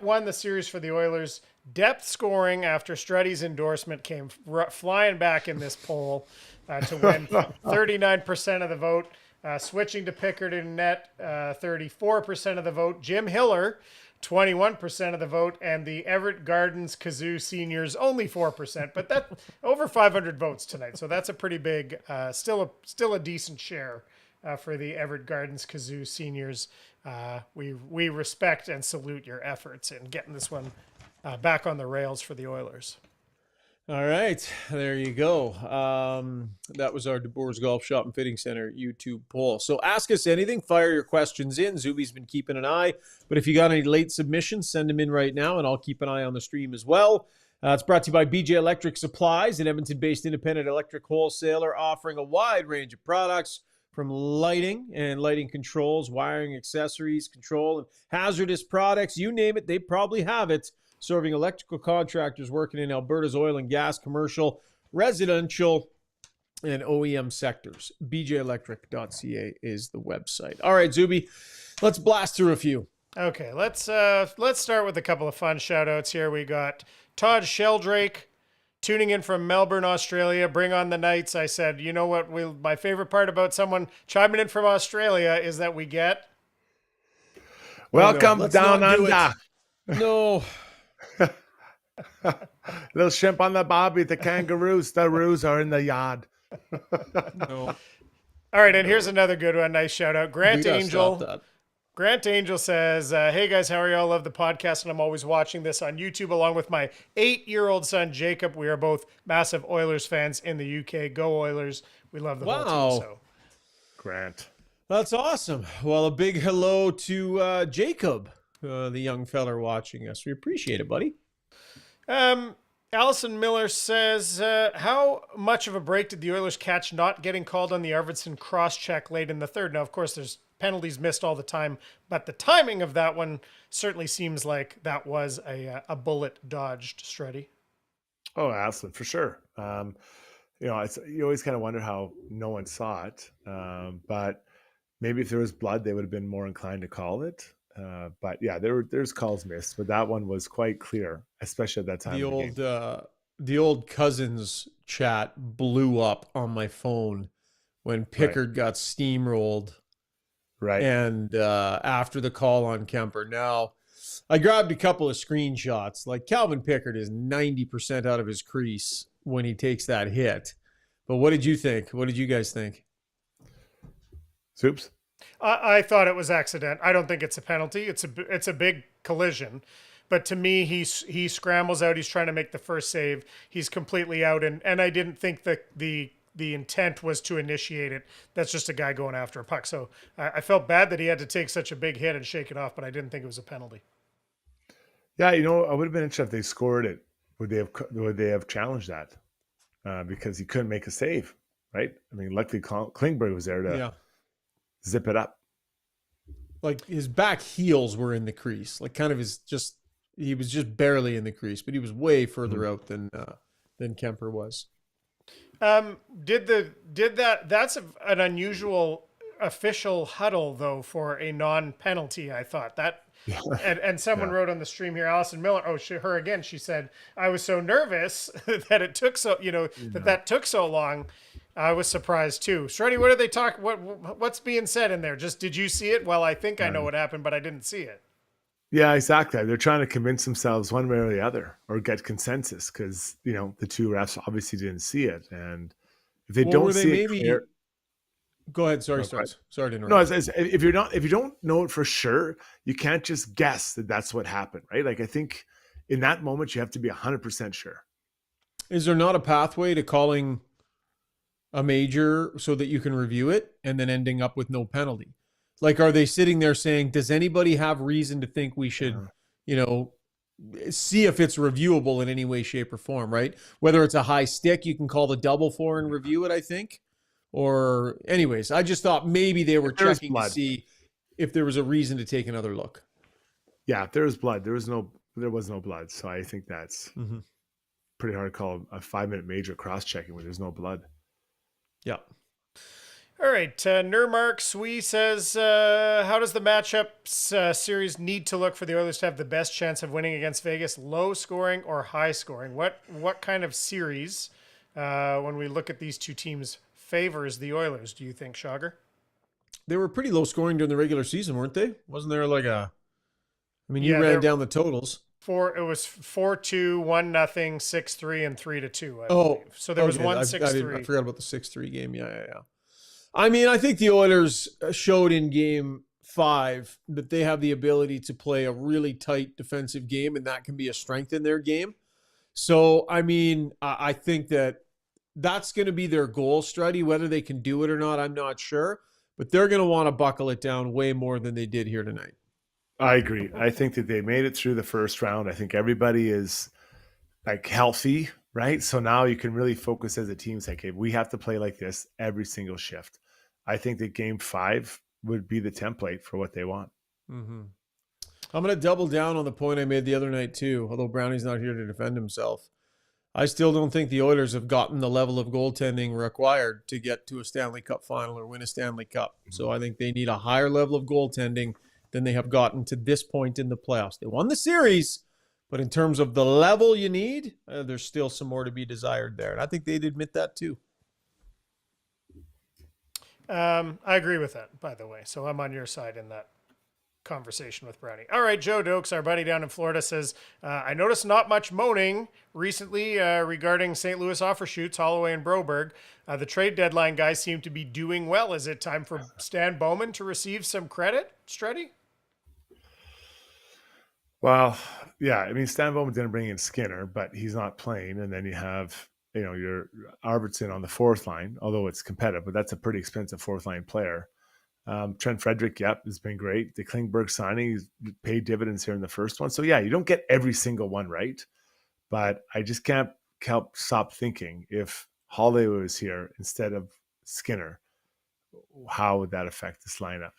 won the series for the Oilers? Depth scoring after Struddy's endorsement came flying back in this poll to win 39% of the vote. Switching to Pickard in net, 34% of the vote. Jim Hiller, 21% of the vote, and the Everett Gardens Kazoo Seniors only 4%. But that over 500 votes tonight, so that's a pretty big, still a decent share for the Everett Gardens Kazoo Seniors. We respect and salute your efforts in getting this one back on the rails for the Oilers. All right, there you go. That was our DeBoer's Golf Shop and Fitting Center YouTube poll. So ask us anything, fire your questions in. Zuby's been keeping an eye, but if you got any late submissions, send them in right now, and I'll keep an eye on the stream as well. It's brought to you by BJ Electric Supplies, an Edmonton-based independent electric wholesaler offering a wide range of products from lighting and lighting controls, wiring, accessories, control, and hazardous products. You name it, they probably have it. Serving electrical contractors working in Alberta's oil and gas, commercial, residential, and OEM sectors. bjelectric.ca is the website. All right, Zuby, let's blast through a few. Okay, let's start with a couple of fun shout-outs here. We got Todd Sheldrake tuning in from Melbourne, Australia. Bring on the Knights. I said, you know what? My favorite part about someone chiming in from Australia is that we get... Welcome down under. No. Little shrimp on the bobby, the kangaroos. The roos are in the yard. No. All right, and here's another good one. Nice shout out. Grant Angel. Grant Angel says, hey guys, how are y'all? Love the podcast, and I'm always watching this on YouTube along with my 8-year-old son, Jacob. We are both massive Oilers fans in the UK. Go Oilers. We love the whole team. So. Grant. That's awesome. Well, a big hello to Jacob, the young feller watching us. We appreciate it, buddy. Allison Miller says, how much of a break did the Oilers catch not getting called on the Arvidsson cross-check late in the third? Now, of course, there's penalties missed all the time, but the timing of that one certainly seems like that was a bullet dodged, Struddy. Oh, Allison, for sure. You always kind of wonder how no one saw it, but maybe if there was blood, they would have been more inclined to call it. But yeah, there's calls missed, but that one was quite clear, especially at that time. The old Cousins chat blew up on my phone when Pickard got steamrolled. Right. And after the call on Kemper. Now, I grabbed a couple of screenshots. Like Calvin Pickard is 90% out of his crease when he takes that hit. But what did you think? What did you guys think? Soups? I thought it was accident. I don't think it's a penalty. It's a big collision. But to me, he scrambles out. He's trying to make the first save. He's completely out. And I didn't think that the intent was to initiate it. That's just a guy going after a puck. So I felt bad that he had to take such a big hit and shake it off, but I didn't think it was a penalty. Yeah, I would have been interested if they scored it. Would they have challenged that? Because he couldn't make a save, right? I mean, luckily Klingberg was there to zip it up. Like his back heels were in the crease. Like kind of he was just barely in the crease, but he was way further out than Kemper was. That's an unusual official huddle though for a non-penalty. I thought that, and someone wrote on the stream here, Allison Miller. Oh, her again. She said, "I was so nervous that it took so that took so long." I was surprised too. Struddy, what are they talking? What's being said in there? Just did you see it? Well, I think I know what happened, but I didn't see it. Yeah, exactly. They're trying to convince themselves one way or the other, or get consensus, because the two refs obviously didn't see it, and if they don't see it, clear, go ahead. Sorry to interrupt. No, if you don't know it for sure, you can't just guess that that's what happened, right? Like I think in that moment you have to be 100% sure. Is there not a pathway to calling a major so that you can review it and then ending up with no penalty? Like, are they sitting there saying, does anybody have reason to think we should, see if it's reviewable in any way, shape, or form, right? Whether it's a high stick, you can call the double for and review it, I think. Or anyways, I just thought maybe they were checking to see if there was a reason to take another look. Yeah, if there was blood, there was no there was no blood. So I think that's pretty hard to call a 5-minute major cross-checking when there's no blood. Yeah. All right. Nurmark Swee says, how does the matchup series need to look for the Oilers to have the best chance of winning against Vegas? Low scoring or high scoring? What kind of series, when we look at these two teams, favors the Oilers, do you think, Schauger? They were pretty low scoring during the regular season, weren't they? Wasn't there like a... I mean, you ran down the totals. It was 4-2, 1-0, 6-3, and 3-2, I believe. So there was 1-6-3. I forgot about the 6-3 game. Yeah. I mean, I think the Oilers showed in Game 5 that they have the ability to play a really tight defensive game, and that can be a strength in their game. So, I mean, I think that's going to be their goal, Struddy. Whether they can do it or not, I'm not sure. But they're going to want to buckle it down way more than they did here tonight. I agree. I think that they made it through the first round. I think everybody is like healthy, right? So now you can really focus as a team. Say, okay, we have to play like this every single shift. I think that Game 5 would be the template for what they want. Mm-hmm. I'm going to double down on the point I made the other night too, although Brownie's not here to defend himself. I still don't think the Oilers have gotten the level of goaltending required to get to a Stanley Cup final or win a Stanley Cup. So I think they need a higher level of goaltending than they have gotten to this point in the playoffs. They won the series, but in terms of the level you need, there's still some more to be desired there. And I think they'd admit that too. I agree with that, by the way. So I'm on your side in that conversation with Brownie. All right, Joe Dokes, our buddy down in Florida, says, I noticed not much moaning recently regarding St. Louis offershoots, Holloway and Broberg. The trade deadline guys seem to be doing well. Is it time for Stan Bowman to receive some credit, Struddy? Well, yeah. I mean, Stan Bowman didn't bring in Skinner, but he's not playing. And then you have, your Arvidsson on the fourth line, although it's competitive, but that's a pretty expensive fourth line player. Trent Frederick, has been great. The Klingberg signing, he's paid dividends here in the first one. So, yeah, you don't get every single one right. But I just can't stop thinking if Holloway was here instead of Skinner, how would that affect this lineup?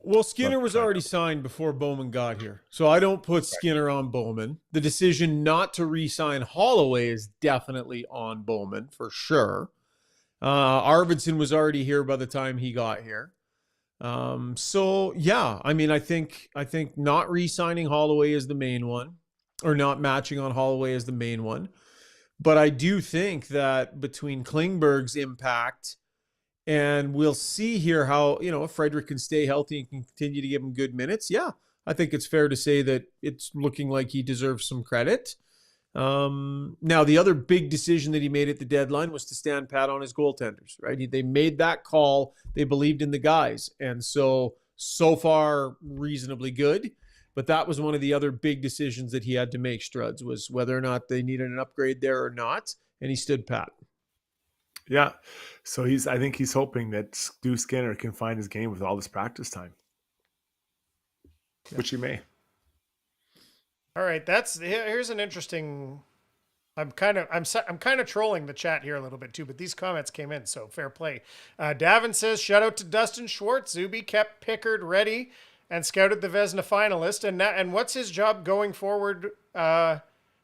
Well, Skinner was already signed before Bowman got here. So I don't put Skinner on Bowman. The decision not to re-sign Holloway is definitely on Bowman for sure. Arvidsson was already here by the time he got here. So yeah, I mean, I think not re-signing Holloway is the main one, or not matching on Holloway is the main one. But I do think that between Klingberg's impact, and we'll see here how, if Frederick can stay healthy and can continue to give him good minutes. Yeah, I think it's fair to say that it's looking like he deserves some credit. Now, the other big decision that he made at the deadline was to stand pat on his goaltenders, right? They made that call. They believed in the guys. And so far, reasonably good. But that was one of the other big decisions that he had to make, Struds, was whether or not they needed an upgrade there or not. And he stood pat. Yeah. So I think he's hoping that Stu Skinner can find his game with all this practice time, which he may. All right. Here's an interesting, I'm kind of trolling the chat here a little bit too, but these comments came in, so fair play. Davin says, shout out to Dustin Schwartz. Zuby kept Pickard ready and scouted the Vezina finalist. And what's his job going forward,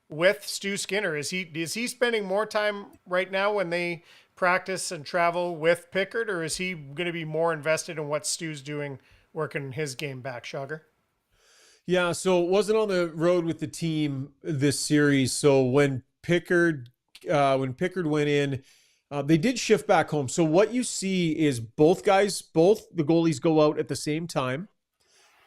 with Stu Skinner? Is he spending more time right now when they practice and travel with Pickard, or is he going to be more invested in what Stu's doing, working his game back, Schauger? Yeah, so it wasn't on the road with the team this series. So when Pickard went in, they did shift back home. So what you see is both the goalies go out at the same time,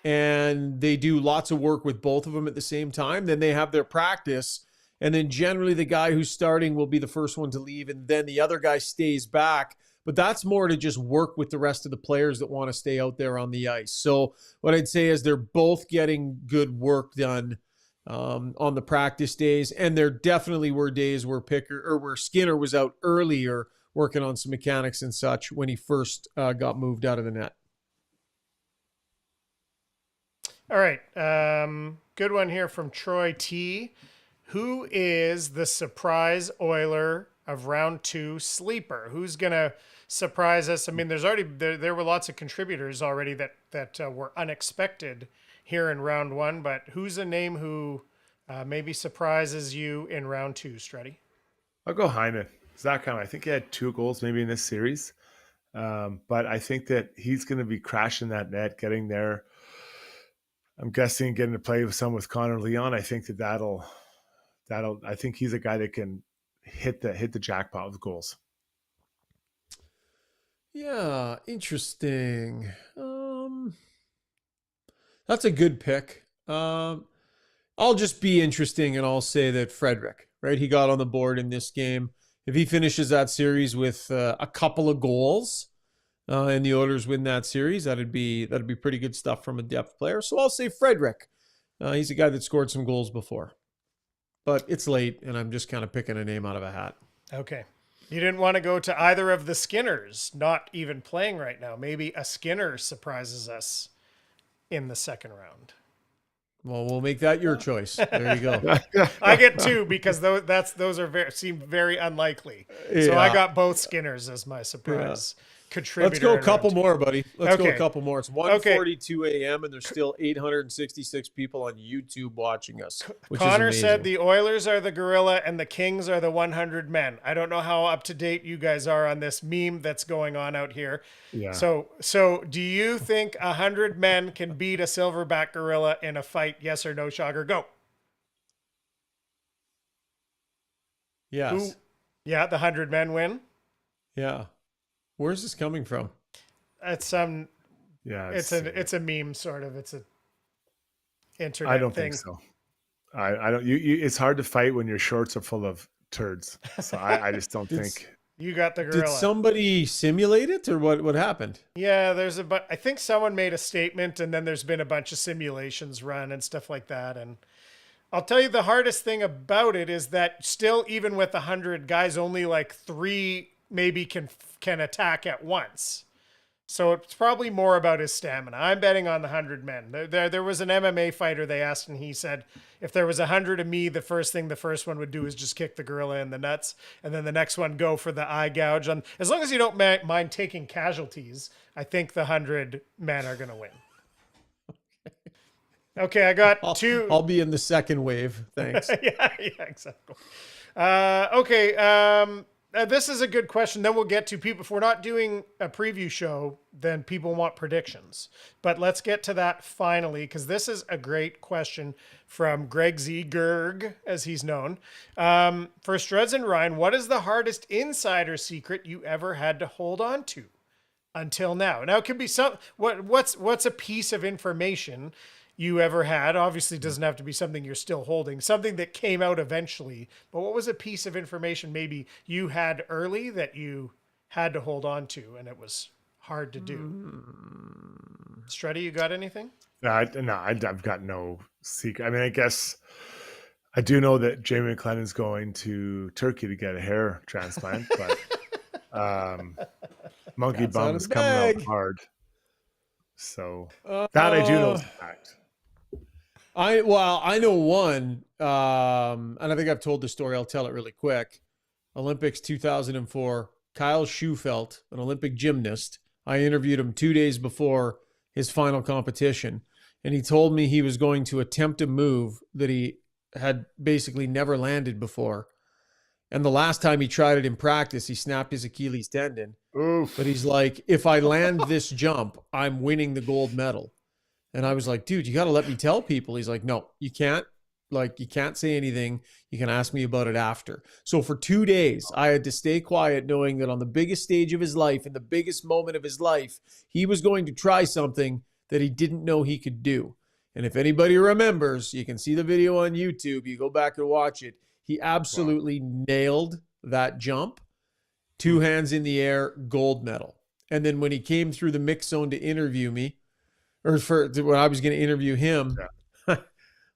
and they do lots of work with both of them at the same time. Then they have their practice. And then generally the guy who's starting will be the first one to leave, and then the other guy stays back. But that's more to just work with the rest of the players that want to stay out there on the ice. So what I'd say is they're both getting good work done on the practice days. And there definitely were days where Skinner was out earlier working on some mechanics and such when he first got moved out of the net. All right. Good one here from Troy T. Who is the surprise Oiler of round 2 sleeper? Who's going to surprise us? I mean, there were lots of contributors already that were unexpected here in round 1, but who's a name who maybe surprises you in round 2, Struddy? I'll go Hyman. Zach Hyman. I think he had 2 goals maybe in this series. But I think that he's going to be crashing that net, getting there. I'm guessing getting to play with Connor Leon. I think that'll. I think he's a guy that can hit the jackpot with goals. Yeah, interesting. That's a good pick. I'll just be interesting and I'll say that Frederick, right? He got on the board in this game. If he finishes that series with a couple of goals and the Oilers win that series, that'd be pretty good stuff from a depth player. So I'll say Frederick. He's a guy that scored some goals before. But it's late, and I'm just kind of picking a name out of a hat. Okay. You didn't want to go to either of the Skinners, not even playing right now. Maybe a Skinner surprises us in the second round. Well, we'll make that your choice. There you go. I get 2 because those seem very unlikely. So Yeah. I got both Skinners as my surprise contributor. Let's go a couple in round 2. more, buddy. Let's go Okay. a couple more. It's 1:42 a.m. and there's still 866 people on YouTube watching us. Which Connor is said amazing. the Oilers are the gorilla and the Kings are the 100 men. I don't know how up to date you guys are on this meme that's going on out here. Yeah. So do you think 100 men can beat a silverback gorilla in a fight? Yes or no, Shogger? Go. Yes. Yeah, the 100 men win. Yeah. Where's this coming from? It's Yeah, it's a meme sort of. It's a internet I don't thing. think so. I don't. You. It's hard to fight when your shorts are full of turds. So I just don't think. You got the gorilla. Did somebody simulate it or what happened? Yeah, I think someone made a statement and then there's been a bunch of simulations run and stuff like that. And I'll tell you the hardest thing about it is that still, even with 100 guys, only like 3 maybe can attack at once. So it's probably more about his stamina. I'm betting on the 100 men. There was an MMA fighter they asked, and he said, if there was 100 of me, the first one would do is just kick the gorilla in the nuts, and then the next one go for the eye gouge. And as long as you don't mind taking casualties, I think the 100 men are going to win. Okay, I got 2. I'll be in the second wave. Thanks. yeah, exactly. Okay. This is a good question. Then we'll get to people. If we're not doing a preview show, then people want predictions. But let's get to that finally, because this is a great question from Greg Z. Gerg, as he's known. For Struds and Ryan, what is the hardest insider secret you ever had to hold on to until now? Now, it could be what's a piece of information you ever had? Obviously, it doesn't have to be something you're still holding, something that came out eventually. But what was a piece of information maybe you had early that you had to hold on to and it was hard to do? Struddy, you got anything? No, I've got no secret. I mean, I guess I do know that Jamie McLennan's going to Turkey to get a hair transplant, but monkey bum is coming out hard. So that I do know is a fact. I know one, and I think I've told the story. I'll tell it really quick. Olympics 2004, Kyle Schufelt, an Olympic gymnast. I interviewed him 2 days before his final competition, and he told me he was going to attempt a move that he had basically never landed before. And the last time he tried it in practice, he snapped his Achilles tendon. Oof. But he's like, if I land this jump, I'm winning the gold medal. And I was like, dude, you got to let me tell people. He's like, no, you can't. Like, you can't say anything. You can ask me about it after. So for 2 days, I had to stay quiet, knowing that on the biggest stage of his life, in the biggest moment of his life, he was going to try something that he didn't know he could do. And if anybody remembers, you can see the video on YouTube. You go back and watch it. He absolutely nailed that jump. 2 hands in the air, gold medal. And then when he came through the mix zone to interview me, or when I was going to interview him,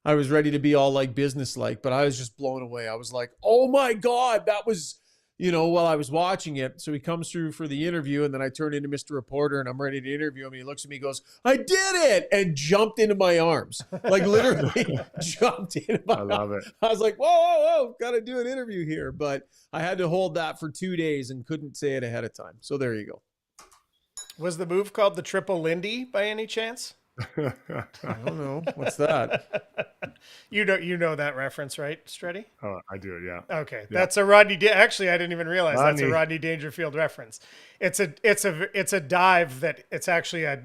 I was ready to be all like business-like, but I was just blown away. I was like, oh my God, that was, while I was watching it. So he comes through for the interview, and then I turn into Mr. Reporter, and I'm ready to interview him. And he looks at me, goes, I did it, and jumped into my arms. Like literally jumped into my arms. I love it. I was like, whoa, got to do an interview here. But I had to hold that for 2 days and couldn't say it ahead of time. So there you go. Was the move called the Triple Lindy by any chance? I don't know. What's that? You know that reference, right, Struddy? Oh, I do it. Yeah. Okay, Yeah. that's a Rodney. Actually, I didn't even realize that's a Rodney. Rodney Dangerfield reference. It's a dive that it's actually a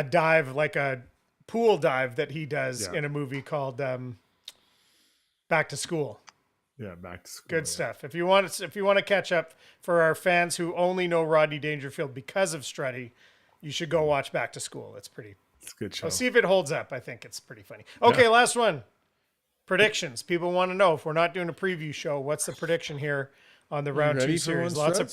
dive, like a pool dive that he does in a movie called Back to School. Yeah, Back to School. Good stuff. If you want to catch up for our fans who only know Rodney Dangerfield because of Struddy, you should go watch Back to School. It's a good show. I'll see if it holds up. I think it's pretty funny. Okay, last one. Predictions. People want to know, if we're not doing a preview show, what's the prediction here on the round 2 series? Lots of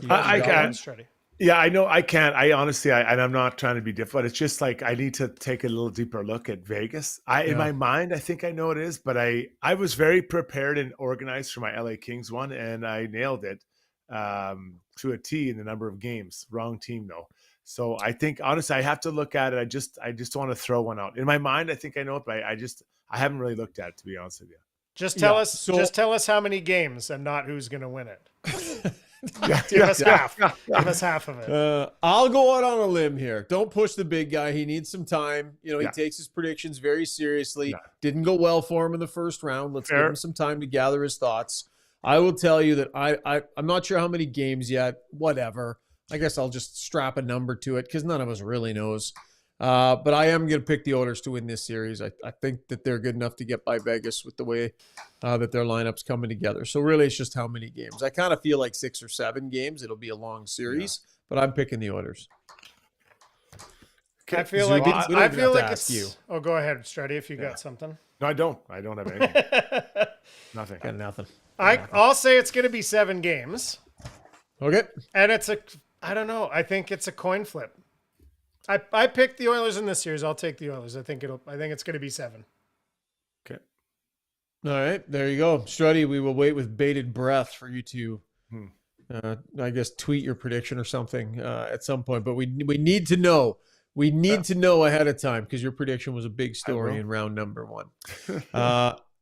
I can. Struddy. Yeah, I know I can't. I honestly, and I'm not trying to be difficult. It's just like I need to take a little deeper look at Vegas. In my mind, I think I know it is, but I was very prepared and organized for my LA Kings one, and I nailed it to a T in the number of games. Wrong team though. So I think honestly, I have to look at it. I just want to throw one out. In my mind, I think I know it, but I haven't really looked at it, to be honest with you. Just tell us how many games and not who's going to win it. Give us half. Give us half of it. I'll go out on a limb here. Don't push the big guy. He needs some time. He takes his predictions very seriously. Didn't go well for him in the first round. Let's give him some time to gather his thoughts. I will tell you that I'm not sure how many games yet. Whatever. I guess I'll just strap a number to it because none of us really knows. But I am going to pick the Oilers to win this series. I think that they're good enough to get by Vegas with the way that their lineup's coming together. So really, it's just how many games. I kind of feel like 6 or 7 games. It'll be a long series, but I'm picking the Oilers. I feel like it's you. Oh, go ahead, Struddy, if you got something. No, I don't. I don't have anything. Nothing. Got nothing. I'll say it's going to be 7 games. Okay. And I don't know. I think it's a coin flip. I picked the Oilers in this series. I'll take the Oilers. I think it's going to be 7. Okay. All right, there you go, Struddy. We will wait with bated breath for you to, I guess, tweet your prediction or something at some point. But we need to know. We need to know ahead of time because your prediction was a big story in round number 1.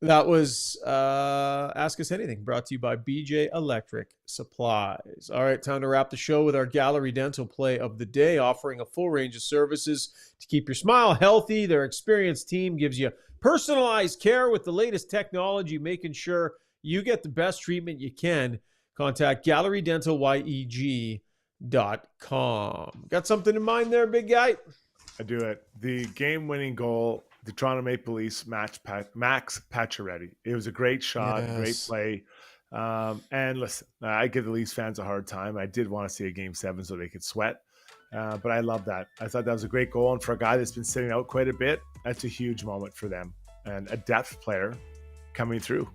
That was Ask Us Anything, brought to you by BJ Electric Supplies. All right, time to wrap the show with our Gallery Dental play of the day, offering a full range of services to keep your smile healthy. Their experienced team gives you personalized care with the latest technology, making sure you get the best treatment you can. Contact GalleryDentalYEG.com. Got something in mind there, big guy? I do it. The game-winning goal, the Toronto Maple Leafs Max Pacioretty. It was a great shot, great play. And listen, I give the Leafs fans a hard time. I did want to see a Game 7 so they could sweat. But I love that. I thought that was a great goal. And for a guy that's been sitting out quite a bit, that's a huge moment for them. And a depth player coming through.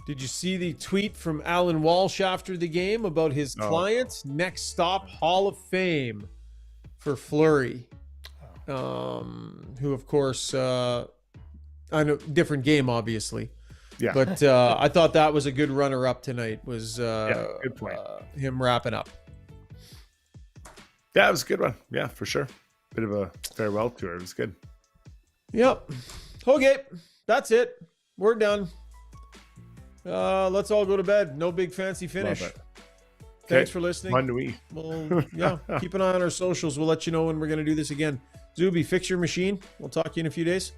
Did you see the tweet from Alan Walsh after the game about his client? Next stop, Hall of Fame for Fleury. Who, of course, I know, different game, obviously. Yeah. But I thought that was a good runner-up tonight, was good point. Him wrapping up. Yeah, it was a good one. Yeah, for sure. Bit of a farewell tour. It was good. Yep. Okay, that's it. We're done. Let's all go to bed. No big fancy finish. Thanks for listening. Monday. Well, yeah, keep an eye on our socials. We'll let you know when we're going to do this again. Zuby, fix your machine. We'll talk to you in a few days.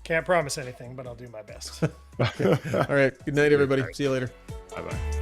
Can't promise anything, but I'll do my best. All right. Good night, everybody. See you later. Bye-bye.